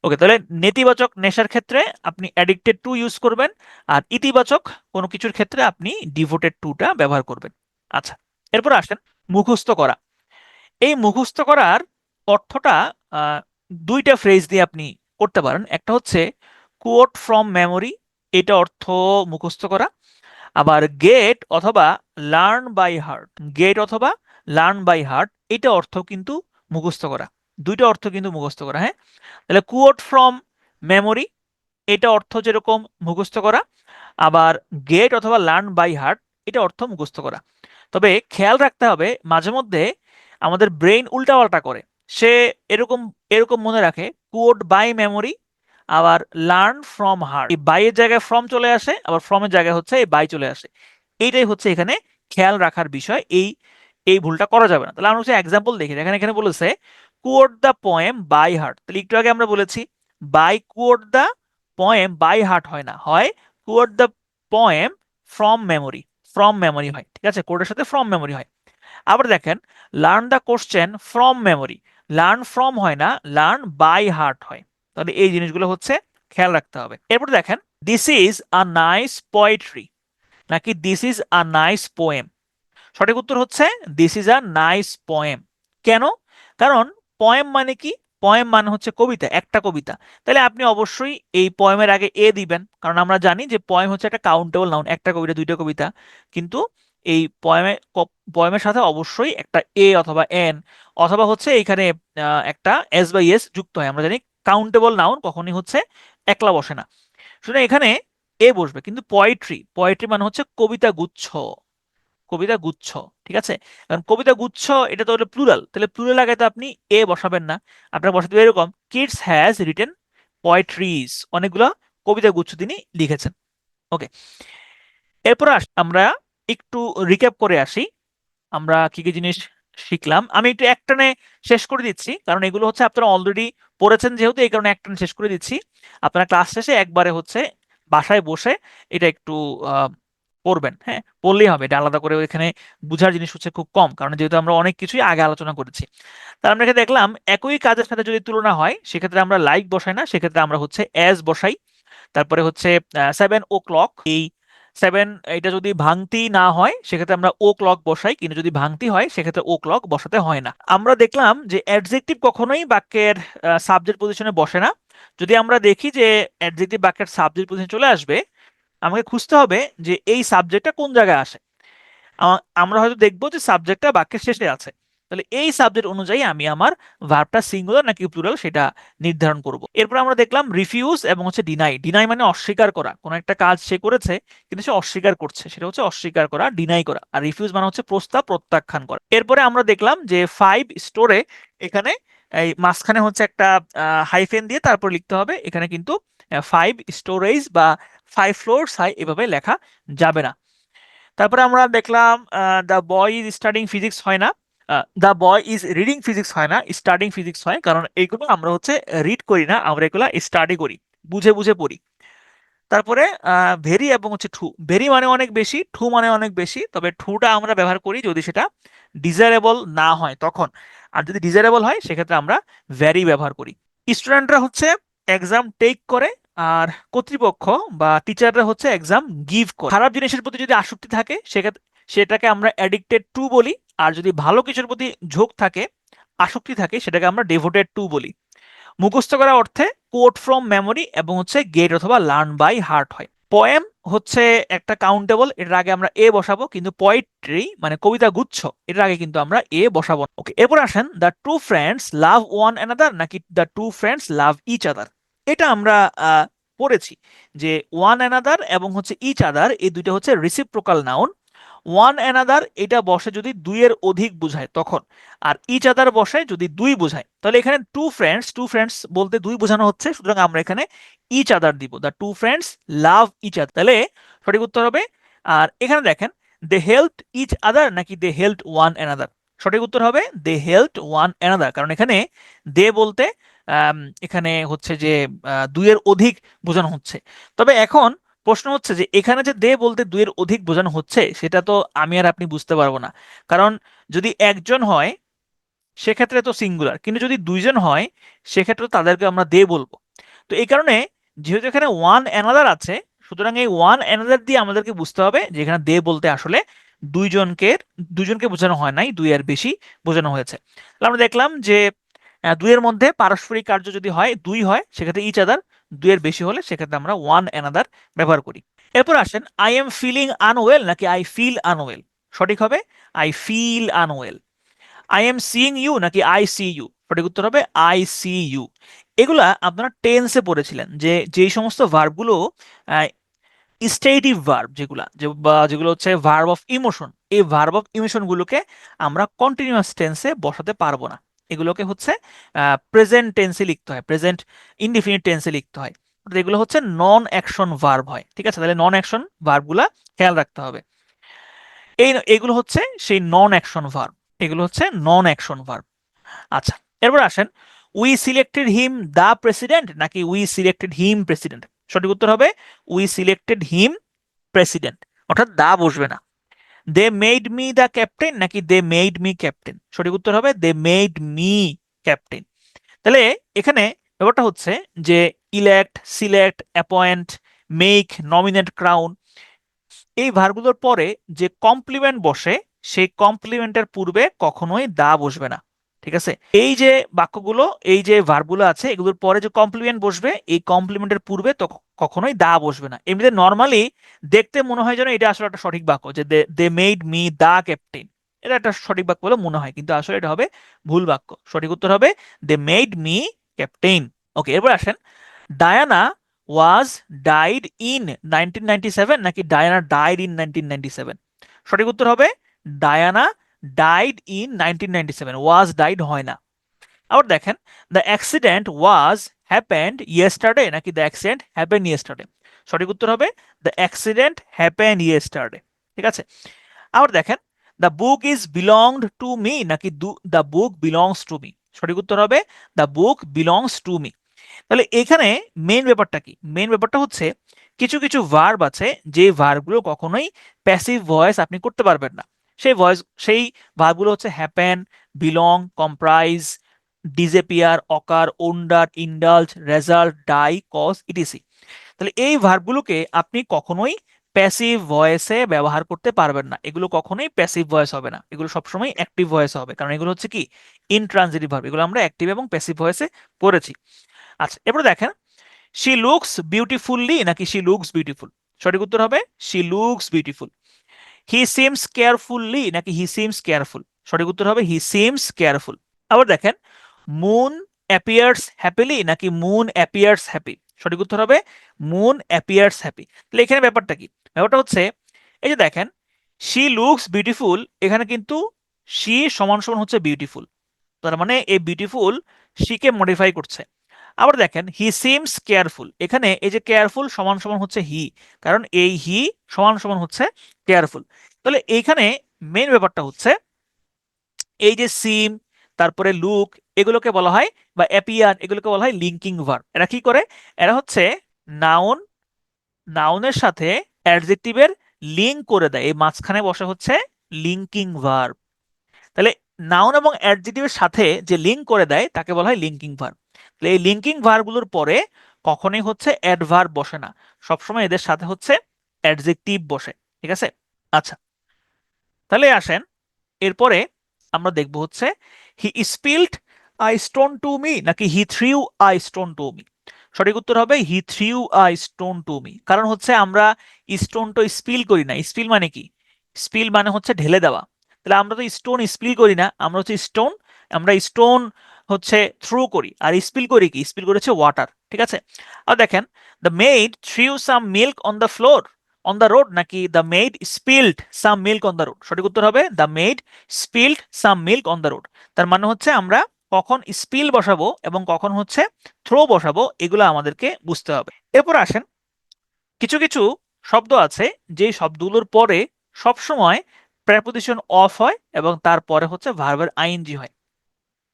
ওকে, তাহলে নেতিবাচক নেশার ক্ষেত্রে আপনি অ্যাডিক্টেড টু ইউজ করবেন, আর ইতিবাচক কোনো কিছুর ক্ষেত্রে আপনি ডিভোটেড টুটা ব্যবহার করবেন। আচ্ছা, এরপর আসেন মুখস্থ করা। এই মুখস্থ করার অর্থটা আহ, দুইটা ফ্রেজ দিয়ে আপনি করতে পারেন। একটা হচ্ছে কোট ফ্রম মেমোরি, এটা অর্থ মুখস্থ করা। আবার গেট অথবা লার্ন বাই হার্ট, গেট অথবা লার্ন বাই হার্ট, এটা অর্থ কিন্তু মুখস্থ করা। দুইটা অর্থ কিন্তু মুখস্থ করা। হ্যাঁ, তাহলে কোট ফ্রম মেমোরি, এটা অর্থ যেরকম মুখস্থ করা, আবার গেট অথবা লার্ন বাই হার্ট, এটা অর্থ মুখস্থ করা। তবে খেয়াল রাখতে হবে মাঝে মধ্যে আমাদের ব্রেইন উল্টাপাল্টা করে। সে এরকম এরকম মনে রাখে কোড বাই মেমোরি, আবার লার্ন ফ্রম হার্ট, এই বাইয়ের জায়গায় ফ্রম চলে আসে, আবার ফ্রমের জায়গায় হচ্ছে এই বাই চলে আসে। এইটাই হচ্ছে এখানে খেয়াল রাখার বিষয়। এই এই ভুলটা করা যাবে না। তাহলে আমরা হচ্ছে এক্সাম্পল দেখি, এখানে এখানে বলেছে code the poem by heart. তাহলে একটু আগে আমরা বলেছি by code the poem by heart হয় না, হয় code the poem from memory, from memory হয়। ঠিক আছে, কোডের সাথে ফ্রম মেমোরি হয়। আবার দেখেন learn the question from memory, learn from হয় না, লার্ন বাই হার্ট হয়। তাহলে এই জিনিসগুলো হচ্ছে খেয়াল রাখতে হবে। এরপর দেখেন this is a nice poetry নাকি this is a nice poem? সঠিক উত্তর হচ্ছে this is a nice poem. কেন? কারণ পোয়েম মানে কি? পোয়েম মানে হচ্ছে কবিতা, একটা কবিতা। তাহলে আপনি অবশ্যই এই পোয়েমের আগে এ দিবেন, কারণ আমরা জানি যে পোয়েম হচ্ছে একটা কাউন্টেবল নাউন, একটা কবিতা দুইটা কবিতা। কিন্তু এই পোয়েমের সাথে অবশ্যই একটা এ অথবা এন, অথবা হচ্ছে এখানে একটা এস বাই এস যুক্ত হয়। আমরা জানি কাউন্টেবল নাউন কখনই হচ্ছে একলা বসে না, শুনে এখানে এ বসবে। কিন্তু পোয়েট্রি, পোয়েট্রি মানে হচ্ছে কবিতা গুচ্ছ, কবিতা গুচ্ছ। ঠিক আছে, কারণ কবিতা গুচ্ছ এটা তো হলো প্লুরাল, তাহলে প্লুরাল আগে তো আপনি এ বসাবেন না, আপনার বসাতে হবে এরকম কিডস হ্যাজ রিটেন পোয়েট্রিজ, অনেকগুলো কবিতা গুচ্ছ তিনি লিখেছেন। ওকে, এরপর আমরা একটু রিক্যাপ করে আসি আমরা কি কি জিনিস শিখলাম। আমি একটু একটানে শেষ করে দিচ্ছি, কারণ এগুলো হচ্ছে আপনারা অলরেডি পড়েছেন, যেহেতু এই কারণে একটানে শেষ করে দিচ্ছি। আপনারা ক্লাস শেষে একবারে হচ্ছে বাসায় বসে এটা একটু আহ, পড়বেন। হ্যাঁ, পড়লেই হবে, এটা আলাদা করে এখানে বুঝার জিনিস হচ্ছে খুব কম, কারণ যেহেতু আমরা অনেক কিছুই আগে আলোচনা করেছি। তার আমরা এখানে দেখলাম একই কাজের সাথে যদি তুলনা হয় সেক্ষেত্রে আমরা লাইক বসাই না, সেক্ষেত্রে আমরা হচ্ছে অ্যাজ বসাই। তারপরে হচ্ছে 7 o'clock, এই 7 এটা যদি ভাঙতি না হয় সেক্ষেত্রে আমরা ও ক্লক বসাই, কিন্তু যদি ভাঙতি হয় সেক্ষেত্রে ও ক্লক বসাতে হয় না। আমরা দেখলাম যে অ্যাডজেক্টিভ কখনোই বাক্যের সাবজেক্ট পজিশনে বসে না। যদি আমরা দেখি যে অ্যাডজেক্টিভ বাক্যের সাবজেক্ট পজিশনে চলে আসবে, আমাকে খুঁজতে হবে যে এই সাবজেক্টটা কোন জায়গায় আসে। আমরা হয়তো দেখবো যে সাবজেক্টটা বাক্যের শেষে আছে, তাহলে এই সাবজেক্ট অনুযায়ী আমি আমার ভার্বটা সিঙ্গুলার নাকি প্লুরাল সেটা নির্ধারণ করব। এরপর আমরা দেখলাম রিফিউজ এবং হচ্ছে ডিনাই। ডিনাই মানে অস্বীকার করা, কোন একটা কাজ সে করেছে কিন্তু সে অস্বীকার করছে, সেটা হচ্ছে অস্বীকার করা, ডিনাই করা। আর রিফিউজ মানে হচ্ছে প্রস্তাব প্রত্যাখ্যান করা। এরপরে আমরা দেখলাম যে 5 স্টোরে, এখানে এই মাঝখানে হচ্ছে একটা হাইফেন দিয়ে তারপর লিখতে হবে, এখানে কিন্তু 5 স্টোরেজ বা 5 ফ্লোরস হাই এভাবে লেখা যাবে না। তারপরে আমরা দেখলাম the boy is studying physics হয় না, the boy is reading physics হয় না, স্টাডিং ফিজিক্স হয়, কারণ এইগুলো আমরা হচ্ছে রিড করি না, আমরা এগুলো স্টাডি করি, বুঝে বুঝে পড়ি। তারপরে ভেরি এবং হচ্ছে ঠু। ভেরি মানে অনেক বেশি, ঠু মানে অনেক বেশি, তবে ঠুটা আমরা ব্যবহার করি যদি সেটা ডিজায়ারেবল না হয় তখন, আর যদি ডিজায়ারেবল হয় সেক্ষেত্রে আমরা ভ্যারি ব্যবহার করি। স্টুডেন্টরা হচ্ছে এক্সাম টেক করে, আর কর্তৃপক্ষ বা টিচাররা হচ্ছে এক্সাম গিভ করে। খারাপ জিনিসের প্রতি যদি আসক্তি থাকে সেক্ষেত্রে সেটাকে আমরা অ্যাডিক্টেড টু বলি, আর যদি ভালো কিছুর প্রতি ঝোঁক থাকে, আসক্তি থাকে, সেটাকে আমরা ডেভোটেড টু বলি। মুখস্থ করা অর্থে কোট ফ্রম মেমোরি এবং হচ্ছে গেট অথবা লার্ন বাই হার্ট হয়। পোয়েম হচ্ছে একটা কাউন্টেবল, এটার আগে আমরা এ বসাবো, কিন্তু পোয়েট্রি মানে কবিতা গুচ্ছ, এটার আগে কিন্তু আমরা এ বসাবো। ওকে, এরপর আসেন, the two friends love one another নাকি the two friends love each other. এটা আমরা পড়েছি যে ওয়ান অ্যানাদার এবং হচ্ছে ইচ আদার, এই দুইটা হচ্ছে রিসিপ্রোকাল নাউন। ওয়ান অ্যানাদার এটা বসে যদি দুইয়ের অধিক বোঝায় তখন, আর ইচ আদার বসে যদি দুই বোঝায়। তাহলে এখানে টু ফ্রেন্ডস বলতে দুই বোঝানো হচ্ছে, সুতরাং আমরা এখানে ইচ আদার দিব, the two friends love each other. তাহলে সঠিক উত্তর হবে। আর এখানে দেখেন, দে হেল্পড ইচ আদার নাকি দে হেল্পড ওয়ান অ্যানাদার। সঠিক উত্তর হবে দে হেল্পড ওয়ান অ্যানাদার, কারণ এখানে দে বলতে এখানে হচ্ছে যে দুইয়ের অধিক বোঝানো হচ্ছে। তবে এখন প্রশ্ন হচ্ছে যে এখানে যে দে বলতে দুইয়ের অধিক বোঝানো হচ্ছে সেটা তো আমি আর আপনি বুঝতে পারবো না, কারণ যদি একজন হয় সেক্ষেত্রে তো সিঙ্গুলার, কিন্তু যদি দুইজন হয় সেক্ষেত্রে তাদেরকে আমরা দে বলবো। তো এই কারণে যেহেতু এখানে ওয়ান অ্যানাদার আছে, সুতরাং এই ওয়ান অ্যানাদার দিয়ে আমাদেরকে বুঝতে হবে যে এখানে দে বলতে আসলে দুইজনকে দুইজনকে বোঝানো হয় নাই, দুই এর বেশি বোঝানো হয়েছে। তাহলে আমরা দেখলাম যে দুইয়ের মধ্যে পারস্পরিক কার্য যদি হয় দুই হয় সেক্ষেত্রে ইচ আদার, দুইয়ের বেশি হলে সেক্ষেত্রে আমরা ওয়ান অ্যানাদার ব্যবহার করি। এরপর আসেন, আই এম ফিলিং আনওয়েল নাকি আই ফিল আনওয়েল। সঠিক হবে I feel unwell. I am seeing you নাকি আই সি ইউ। সঠিক উত্তর হবে আই সি ইউ। এগুলা আপনারা টেন্সে পড়েছিলেন যে যেই সমস্ত ভার্বগুলো স্টেটিভ ভার্ব, যেগুলা যেগুলো হচ্ছে ভার্ব অফ ইমোশন, এই ভার্ব অফ ইমোশন গুলোকে আমরা কন্টিনিউয়াস টেন্সে বসাতে পারবো না, এগুলোকে হচ্ছে প্রেজেন্ট টেন্সে লিখতে হয়, প্রেজেন্ট ইনডিফিনিট টেন্সে লিখতে হয়। অর্থাৎ এগুলো হচ্ছে নন অ্যাকশন ভার্ব হয়। ঠিক আছে, তাহলে নন অ্যাকশন ভার্বগুলা খেয়াল রাখতে হবে। এগুলো হচ্ছে সেই নন অ্যাকশন ভার্ব, এগুলো হচ্ছে নন অ্যাকশন ভার্ব। আচ্ছা, এরপর আসেন, we selected him the president নাকি উই সিলেক্টেড হিম প্রেসিডেন্ট। সঠিক উত্তর হবে উই সিলেক্টেড হিম প্রেসিডেন্ট, অর্থাৎ দা বসবে না। They made me the captain নাকি দে মেড মি ক্যাপ্টেন। সঠিক উত্তর হবে দে মেড মি ক্যাপ্টেন। তাহলে এখানে ব্যাপারটা হচ্ছে যে elect, select, appoint, make, nominate, crown, এই ভার্বগুলোর পরে যে কমপ্লিমেন্ট বসে সেই কমপ্লিমেন্টের পূর্বে কখনোই দা বসবে না। ঠিক আছে, এই যে বাক্যগুলো, এই যে ভার্বগুলো আছে এগুলোর পরে যে কমপ্লিমেন্ট বসবে এই কমপ্লিমেন্টের পূর্বে তো কখনোই দা বসবে না। এমনিতে নর্মালি দেখতে মনে হয় যেন এটা আসলে একটা সঠিক বাক্য, যে they made me the captain, এটা একটা সঠিক বাক্য বলে মনে হয়, কিন্তু আসলে এটা হবে ভুল বাক্য। সঠিক উত্তর হবে দে মেড মি ক্যাপ্টেন। ওকে, এরপর আসেন, ডায়ানা ওয়াজ ডাইড ইন 1997 নাকি ডায়ানা ডাইড ইন 1997। সঠিক উত্তর হবে Diana died in 1997, was died হয় না। আবার দেখেন, the accident was happened yesterday নাকি দ্য অ্যাক্সিডেন্ট হ্যাপেন ইয়েস্টারডে। সঠিক উত্তর হবে দ্য অ্যাক্সিডেন্ট হ্যাপেন ইয়েস্টারডে। ঠিক আছে, আবার দেখেন, the book is belonged to me নাকি the book belongs to me. সঠিক উত্তর হবে the book belongs to me. তাহলে এখানে মেইন ব্যাপারটা কি, মেইন ব্যাপারটা হচ্ছে কিছু কিছু ভার্ব আছে যে ভার্বগুলো কখনোই প্যাসিভ ভয়েস আপনি করতে পারবেন না। সেই ভার্বগুলো হচ্ছে হ্যাপেন, বিলং, কম্প্রাইজ, ডিজেপিয়ার, অকার, wonder, indulge, result, die, cause, etc. তাহলে এই ভার্বগুলোকে আপনি কখনোই প্যাসিভ ভয়েসে ব্যবহার করতে পারবেন না, এগুলো কখনোই প্যাসিভ ভয়েস হবে না, এগুলো সবসময় অ্যাক্টিভ ভয়েস হবে, কারণ এগুলো হচ্ছে কি ইনট্রানজিটিভ ভার্ব, এগুলো আমরা অ্যাক্টিভ এবং প্যাসিভ ভয়েসে পড়েছি। আচ্ছা, এরপরে দেখেন, শি লুকস বিউটিফুললি নাকি শি লুকস বিউটিফুল। সঠিক উত্তর হবে she looks beautiful. He seems carefully নাকি হি সিমস কেয়ারফুল। সঠিক উত্তর হবে হি সিমস কেয়ারফুল। আবার দেখেন, মুন অ্যাপিয়ার্স হ্যাপিলি নাকি মুন অ্যাপিয়ার্স হ্যাপি। সঠিক উত্তর হবে মুন অ্যাপিয়ার্স হ্যাপি। তাহলে এখানে ব্যাপারটা কি, ব্যাপারটা হচ্ছে এই যে দেখেন, শি লুকস বিউটিফুল, এখানে কিন্তু শি সমান সমান হচ্ছে বিউটিফুল, তার মানে এই বিউটিফুল শিকে মডিফাই করছে। আবার দেখেন, হি সিমস কেয়ারফুল, এখানে এই যে কেয়ারফুল সমান সমান হচ্ছে হি, কারণ এই হি সমান সমান হচ্ছে কেয়ারফুল। তাহলে এইখানে মেইন ব্যাপারটা হচ্ছে এই যে সিম, তারপরে লুক, এগুলোকে বলা হয় বা অ্যাপিয়ার, এগুলোকে বলা হয় লিঙ্কিং ভার্ব। এরা কি করে, এরা হচ্ছে নাউন, নাউনের সাথে অ্যাডজেক্টিভের লিঙ্ক করে দেয়, এই মাঝখানে বসে হচ্ছে লিঙ্কিং ভার্ব। তাহলে নাউন এবং অ্যাডজেক্টিভের সাথে যে লিঙ্ক করে দেয় তাকে বলা হয় লিঙ্কিং ভার্ব। তাহলে এই লিঙ্কিং ভার্বগুলোর পরে কখনোই হচ্ছে অ্যাডভার্ব বসে না, সবসময় এদের সাথে হচ্ছে অ্যাডজেক্টিভ বসে। ঠিক আছে, আচ্ছা, তাহলে আসেন এরপরে আমরা দেখব হচ্ছে he spilled a stone to me নাকি he threw a stone to me. সঠিক উত্তর হবে he threw a stone to me. কারণ হচ্ছে আমরা স্টোন তো স্পিল করি না। স্পিল মানে কি? স্পিল মানে হচ্ছে ঢেলে দেওয়া। তাহলে আমরা তো স্টোন স্পিল করি না, আমরা হচ্ছে স্টোন, আমরা স্টোন হচ্ছে থ্রো করি। আর স্পিল করি কি? স্পিল করেছে ওয়াটার। ঠিক আছে। আর দেখেন, the maid threw some milk on the floor on the road, নাকি the maid spilled some milk on the road? সঠিক উত্তর হবে the maid spilled some milk on the road. তার মানে হচ্ছে আমরা কখন স্পিল বসাবো এবং কখন হচ্ছে থ্রো বসাবো এগুলো আমাদেরকে বুঝতে হবে। এরপর আসেন, কিছু কিছু শব্দ আছে যে শব্দগুলোর পরে সবসময় প্রেপোজিশন অফ হয় এবং তারপরে হচ্ছে ভার্বের আইএনজি হয়।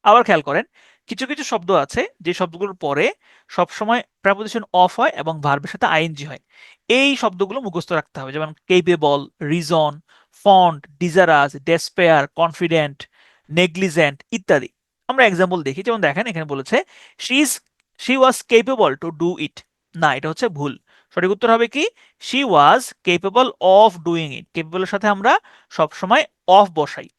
আবার খেয়াল করেন, কিছু কিছু শব্দ আছে যে শব্দগুলোর পরে সবসময় প্রেপোজিশন অফ হয় এবং ভার্বের সাথে আইএনজি হয়। এই শব্দগুলো মুখস্থ রাখতে হবে, যেমন capable, reason, fond, desirous, despair, confident, negligent ইত্যাদি। আমরা এক্সাম্পল দেখি, যেমন দেখেন এখানে বলেছে she was capable to do it. না, এটা হচ্ছে ভুল। সঠিক উত্তর হবে কি? She was capable of doing it. কেপেবলের সাথে আমরা সবসময় অফ বসাই।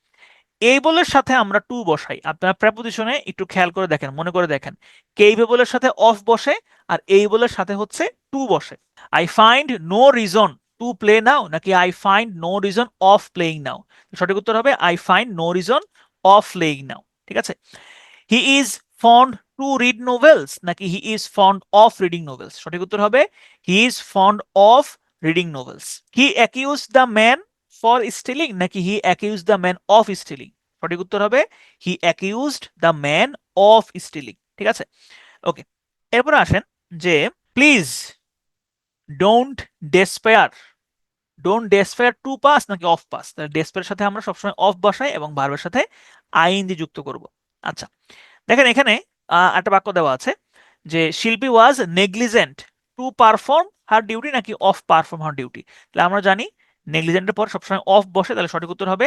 এইবলের সাথে আমরা টু বসাই। আপনারা প্রেপোজিশনে একটু খেয়াল করে দেখেন, মনে করে দেখেন, কেইবেবলের সাথে অফ বসে আর এইবলের সাথে হচ্ছে টু বসে। I find no reason to play now, নাকি I find no reason of playing now? সঠিক উত্তর হবে I find no reason of playing now. ঠিক আছে। He is fond to read novels, নাকি he is fond of reading novels? সঠিক উত্তর হবে he is fond of reading novels. He accuse the man for stealing, নাকি he accuse the man of stealing? সঠিক উত্তর হবে হি accused the man of stealing. ঠিক আছে। ওকে, এরপর আসেন যে please don't despair. Don't despair to pass নাকি অফ পাস? তাহলে ডেসপেয়ার সাথে আমরা সবসময় অফ বসাই এবং ভার্বের সাথে আইএনজি যুক্ত করব। আচ্ছা, দেখেন এখানে একটা বাক্য দেওয়া আছে যে Shilpi was negligent to perform her duty, নাকি অফ পারফর্ম হার ডিউটি? তাহলে আমরা জানি নেগলিজেন্টের পর সবসময় অফ বসে, তাহলে সঠিক উত্তর হবে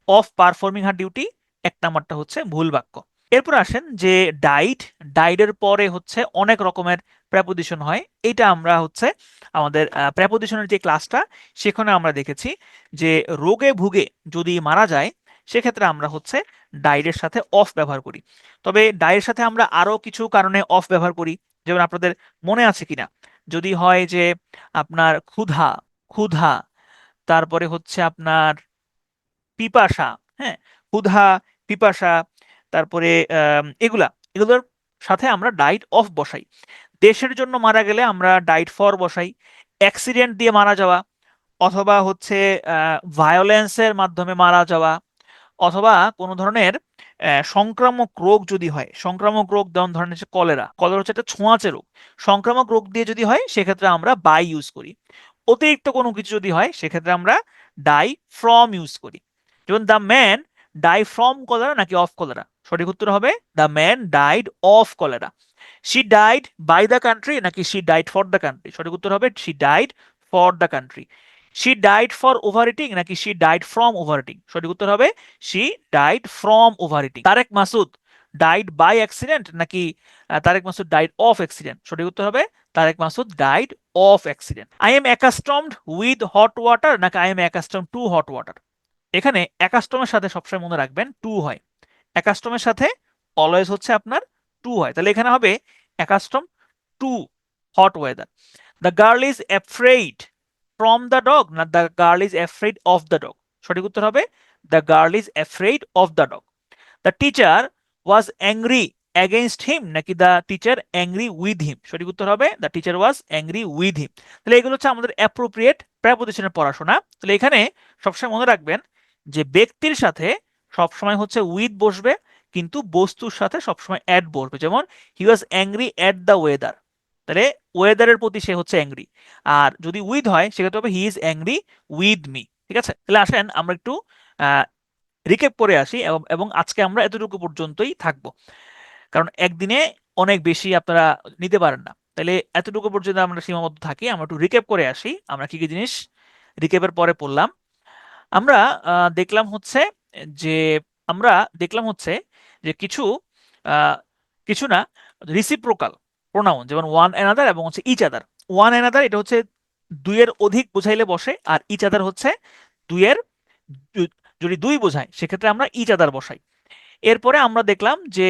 অফ পারফর্মিং হার ডিউটি। এক নাম্বারটা হচ্ছে ভুল বাক্য। এরপর আসেন যে ডাইড। ডাইডের পরে হচ্ছে অনেক রকমের প্রেপোজিশন হয়। এটা আমরা হচ্ছে আমাদের প্রেপোজিশনের যে ক্লাসটা সেখানে আমরা দেখেছি যে রোগে ভুগে যদি মারা যায় সেক্ষেত্রে আমরা হচ্ছে ডাইডের সাথে অফ ব্যবহার করি। তবে ডাইয়ের সাথে আমরা আরো কিছু কারণে অফ ব্যবহার করি, যেমন আপনাদের মনে আছে কিনা, যদি হয় যে আপনার ক্ষুধা, ক্ষুধা, তারপরে হচ্ছে আপনার পিপাসা, হ্যাঁ, ক্ষুধা, পিপাসা, তারপরে এগুলোর সাথে আমরা ডাইট অফ বসাই। দেশের জন্য মারা গেলে আমরা ডাইট ফর বসাই। অ্যাক্সিডেন্ট দিয়ে মারা যাওয়া, অথবা হচ্ছে ভায়োলেন্সের মাধ্যমে মারা যাওয়া, অথবা কোনো ধরনের সংক্রামক রোগ যদি হয়, সংক্রামক রোগ যেমন ধরেন হচ্ছে কলেরা, কলেরা হচ্ছে একটা ছোঁয়াচে রোগ, সংক্রামক রোগ দিয়ে যদি হয় সেক্ষেত্রে আমরা বাই ইউজ করি। অতিরিক্ত কোনো কিছু যদি হয় সেক্ষেত্রে আমরা ডাই ফ্রম ইউজ করি। যেমন the man die from cholera নাকি অফ কলেরা? সঠিক উত্তর হবে the man died of cholera. She died by the country, নাকি she died for the country? সঠিক উত্তর হবে she died for the country. She died for over eating, নাকি she died from over eating? সঠিক উত্তর হবে she died from over eating. Tareque Masud died by accident, নাকি Tareque Masud died of accident? সঠিক উত্তর হবে Tareque Masud died of accident. I am accustomed with hot water, নাকি I am accustomed to hot water? এখানে অ্যাকাস্টমের সাথে সবসময় মনে রাখবেন টু হয়। অ্যাকাস্টমের সাথে অলওয়েজ হচ্ছে আপনার টু হয়। তাহলে এখানে হবে accustom to hot weather. The girl is afraid from the dog, না the girl is afraid of the dog? সঠিক উত্তর হবে the girl is afraid of the dog. The teacher was angry against him, নাকি the teacher angry with him? সঠিক উত্তর হবে the teacher was angry with him. তাহলে এগুলো হচ্ছে আমাদের অ্যাপ্রোপ্রিয়েট প্রেপোজিশনের পড়াশোনা। তাহলে এখানে সবসময় মনে রাখবেন যে ব্যক্তির সাথে সবসময় হচ্ছে উইথ বসবে, কিন্তু বস্তুর সাথে সবসময় অ্যাট বসবে। যেমন he was angry at the weather, তাহলে ওয়েদারের প্রতি সে হচ্ছে অ্যাংরি। আর যদি উইথ হয় সেক্ষেত্রে হবে he is angry with me. ঠিক আছে। তাহলে আসেন আমরা একটু রিক্যাপ করে আসি এবং আজকে আমরা এতটুকু পর্যন্তই থাকবো, কারণ একদিনে অনেক বেশি আপনারা নিতে পারেন না। তাহলে এতটুকু পর্যন্ত আমরা সীমাবদ্ধ থাকি। আমরা একটু রিক্যাপ করে আসি আমরা কি কি জিনিস রিক্যাপের পরে পড়লাম। আমরা দেখলাম হচ্ছে যে আমরা দেখলাম হচ্ছে যে কিছু কিছু না রিসিপ্রোকাল প্রোনাউন, যেমন ওয়ান অ্যানাদার এবং হচ্ছে ইচ আদার। ওয়ান অ্যানাদার এটা হচ্ছে দুইয়ের অধিক বোঝাইলে বসে, আর ইচ আদার হচ্ছে দুইয়ের যদি দুই বোঝায় সেক্ষেত্রে আমরা ইচ আদার বসাই। এরপরে আমরা দেখলাম যে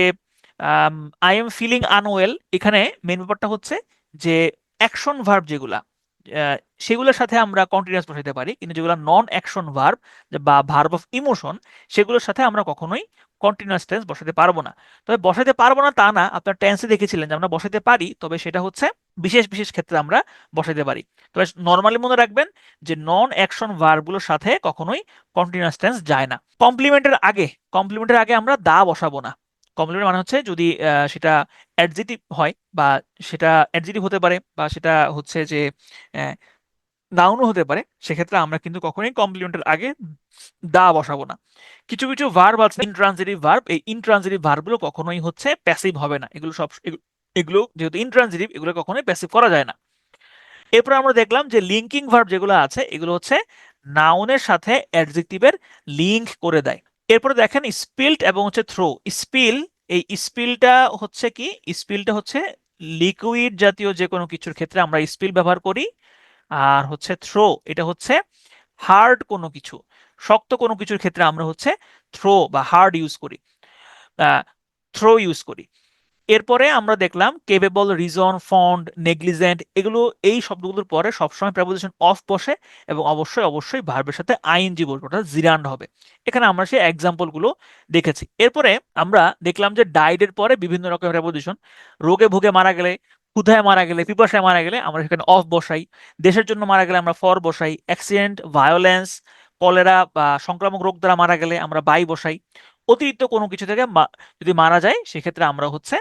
আই এম ফিলিং আনওয়েল, এখানে মেন ব্যাপারটা হচ্ছে যে অ্যাকশন ভার্ব যেগুলা আহ, সেগুলোর সাথে আমরা কন্টিনিউয়াস বসাইতে পারি, কিন্তু যেগুলো নন অ্যাকশন ভার্ব বা ভার্ব অফ ইমোশন সেগুলোর সাথে আমরা কখনোই কন্টিনিউয়াস টেন্স বসাতে পারবো না। তবে বসাতে পারবো না তা না, আপনার টেন্সে দেখেছিলেন যে আমরা বসাতে পারি, তবে সেটা হচ্ছে বিশেষ বিশেষ ক্ষেত্রে আমরা বসাতে পারি। তবে নর্মালি মনে রাখবেন যে নন অ্যাকশন ভার্বগুলোর সাথে কখনোই কন্টিনিউয়াস টেন্স যায় না। কমপ্লিমেন্টের আগে আমরা দা বসাবো না। কমপ্লিমেন্ট মানে হচ্ছে যদি সেটা অ্যাডজেক্টিভ হয়, বা সেটা অ্যাডজেক্টিভ হতে পারে, বা সেটা হচ্ছে যে নাউনও হতে পারে, সেক্ষেত্রে আমরা কিন্তু কখনোই কমপ্লিমেন্টের আগে দা বসাবো না। কিছু কিছু ভার্ব আছে ইনট্রানজিটিভ ভার্ব, এই ইনট্রানজিটিভ ভার্বগুলো কখনোই হচ্ছে প্যাসিভ হবে না। এগুলো যেহেতু ইনট্রানজিটিভ, এগুলো কখনোই প্যাসিভ করা যায় না। এরপর আমরা দেখলাম যে লিঙ্কিং ভার্ব যেগুলো আছে এগুলো হচ্ছে নাউনের সাথে অ্যাডজেক্টিভের লিংক করে দেয়। এরপরে দেখেন স্পিল্ড এবং হচ্ছে থ্রো। স্পিল, এই স্পিলটা হচ্ছে কি, স্পিলটা হচ্ছে লিকুইড জাতীয় যে কোনো কিছুর ক্ষেত্রে আমরা স্পিল ব্যবহার করি। আর হচ্ছে থ্রো, এটা হচ্ছে হার্ড কোনো কিছু, শক্ত কোনো কিছুর ক্ষেত্রে আমরা হচ্ছে থ্রো বা হার্ড ইউজ করি, থ্রো ইউজ করি। এরপরে আমরা দেখলাম কেপেবল, রিজন, ফন্ড, নেগলিজেন্ট, এগুলো এই শব্দগুলোর পরে সবসময় প্রেপোজিশন অফ বসে, এবং অবশ্যই অবশ্যই ভার্বের সাথে আইএনজি বসবে, অর্থাৎ জিরান্ড হবে। এখানে আমরা সেই এক্সাম্পল গুলো দেখেছি। এরপরে আমরা দেখলাম যে ডাইড এর পরে বিভিন্ন রকমের প্রেপোজিশন, রোগে ভোগে মারা গেলে, ক্ষুধায় মারা গেলে, পিপাসায় মারা গেলে আমরা সেখানে অফ বসাই। দেশের জন্য মারা গেলে আমরা ফর বসাই। অ্যাক্সিডেন্ট, ভায়োলেন্স, কলেরা বা সংক্রামক রোগ দ্বারা মারা গেলে আমরা বাই বসাই। অতিরিক্ত কোনো কিছু থেকে যদি মারা যায় সেক্ষেত্রে আমরা হচ্ছে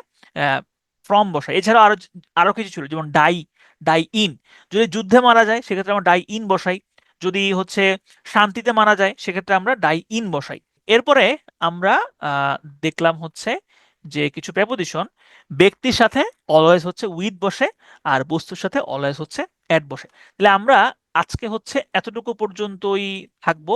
ফ্রম বসাই। এছাড়াও আরো আরো কিছু ছিল, যেমন ডাই, ডাই ইন, যদি যুদ্ধে মারা যায় সেক্ষেত্রে আমরা ডাই ইন বসাই। যদি হচ্ছে শান্তিতে মারা যায় সেক্ষেত্রে আমরা ডাই ইন বসাই। এরপরে আমরা দেখলাম হচ্ছে যে কিছু প্রেপোজিশন ব্যক্তির সাথে অলওয়েজ হচ্ছে উইথ বসে, আর বস্তুর সাথে অলওয়েজ হচ্ছে অ্যাট বসে। তাহলে আমরা আজকে হচ্ছে এতটুকু পর্যন্তই থাকবো।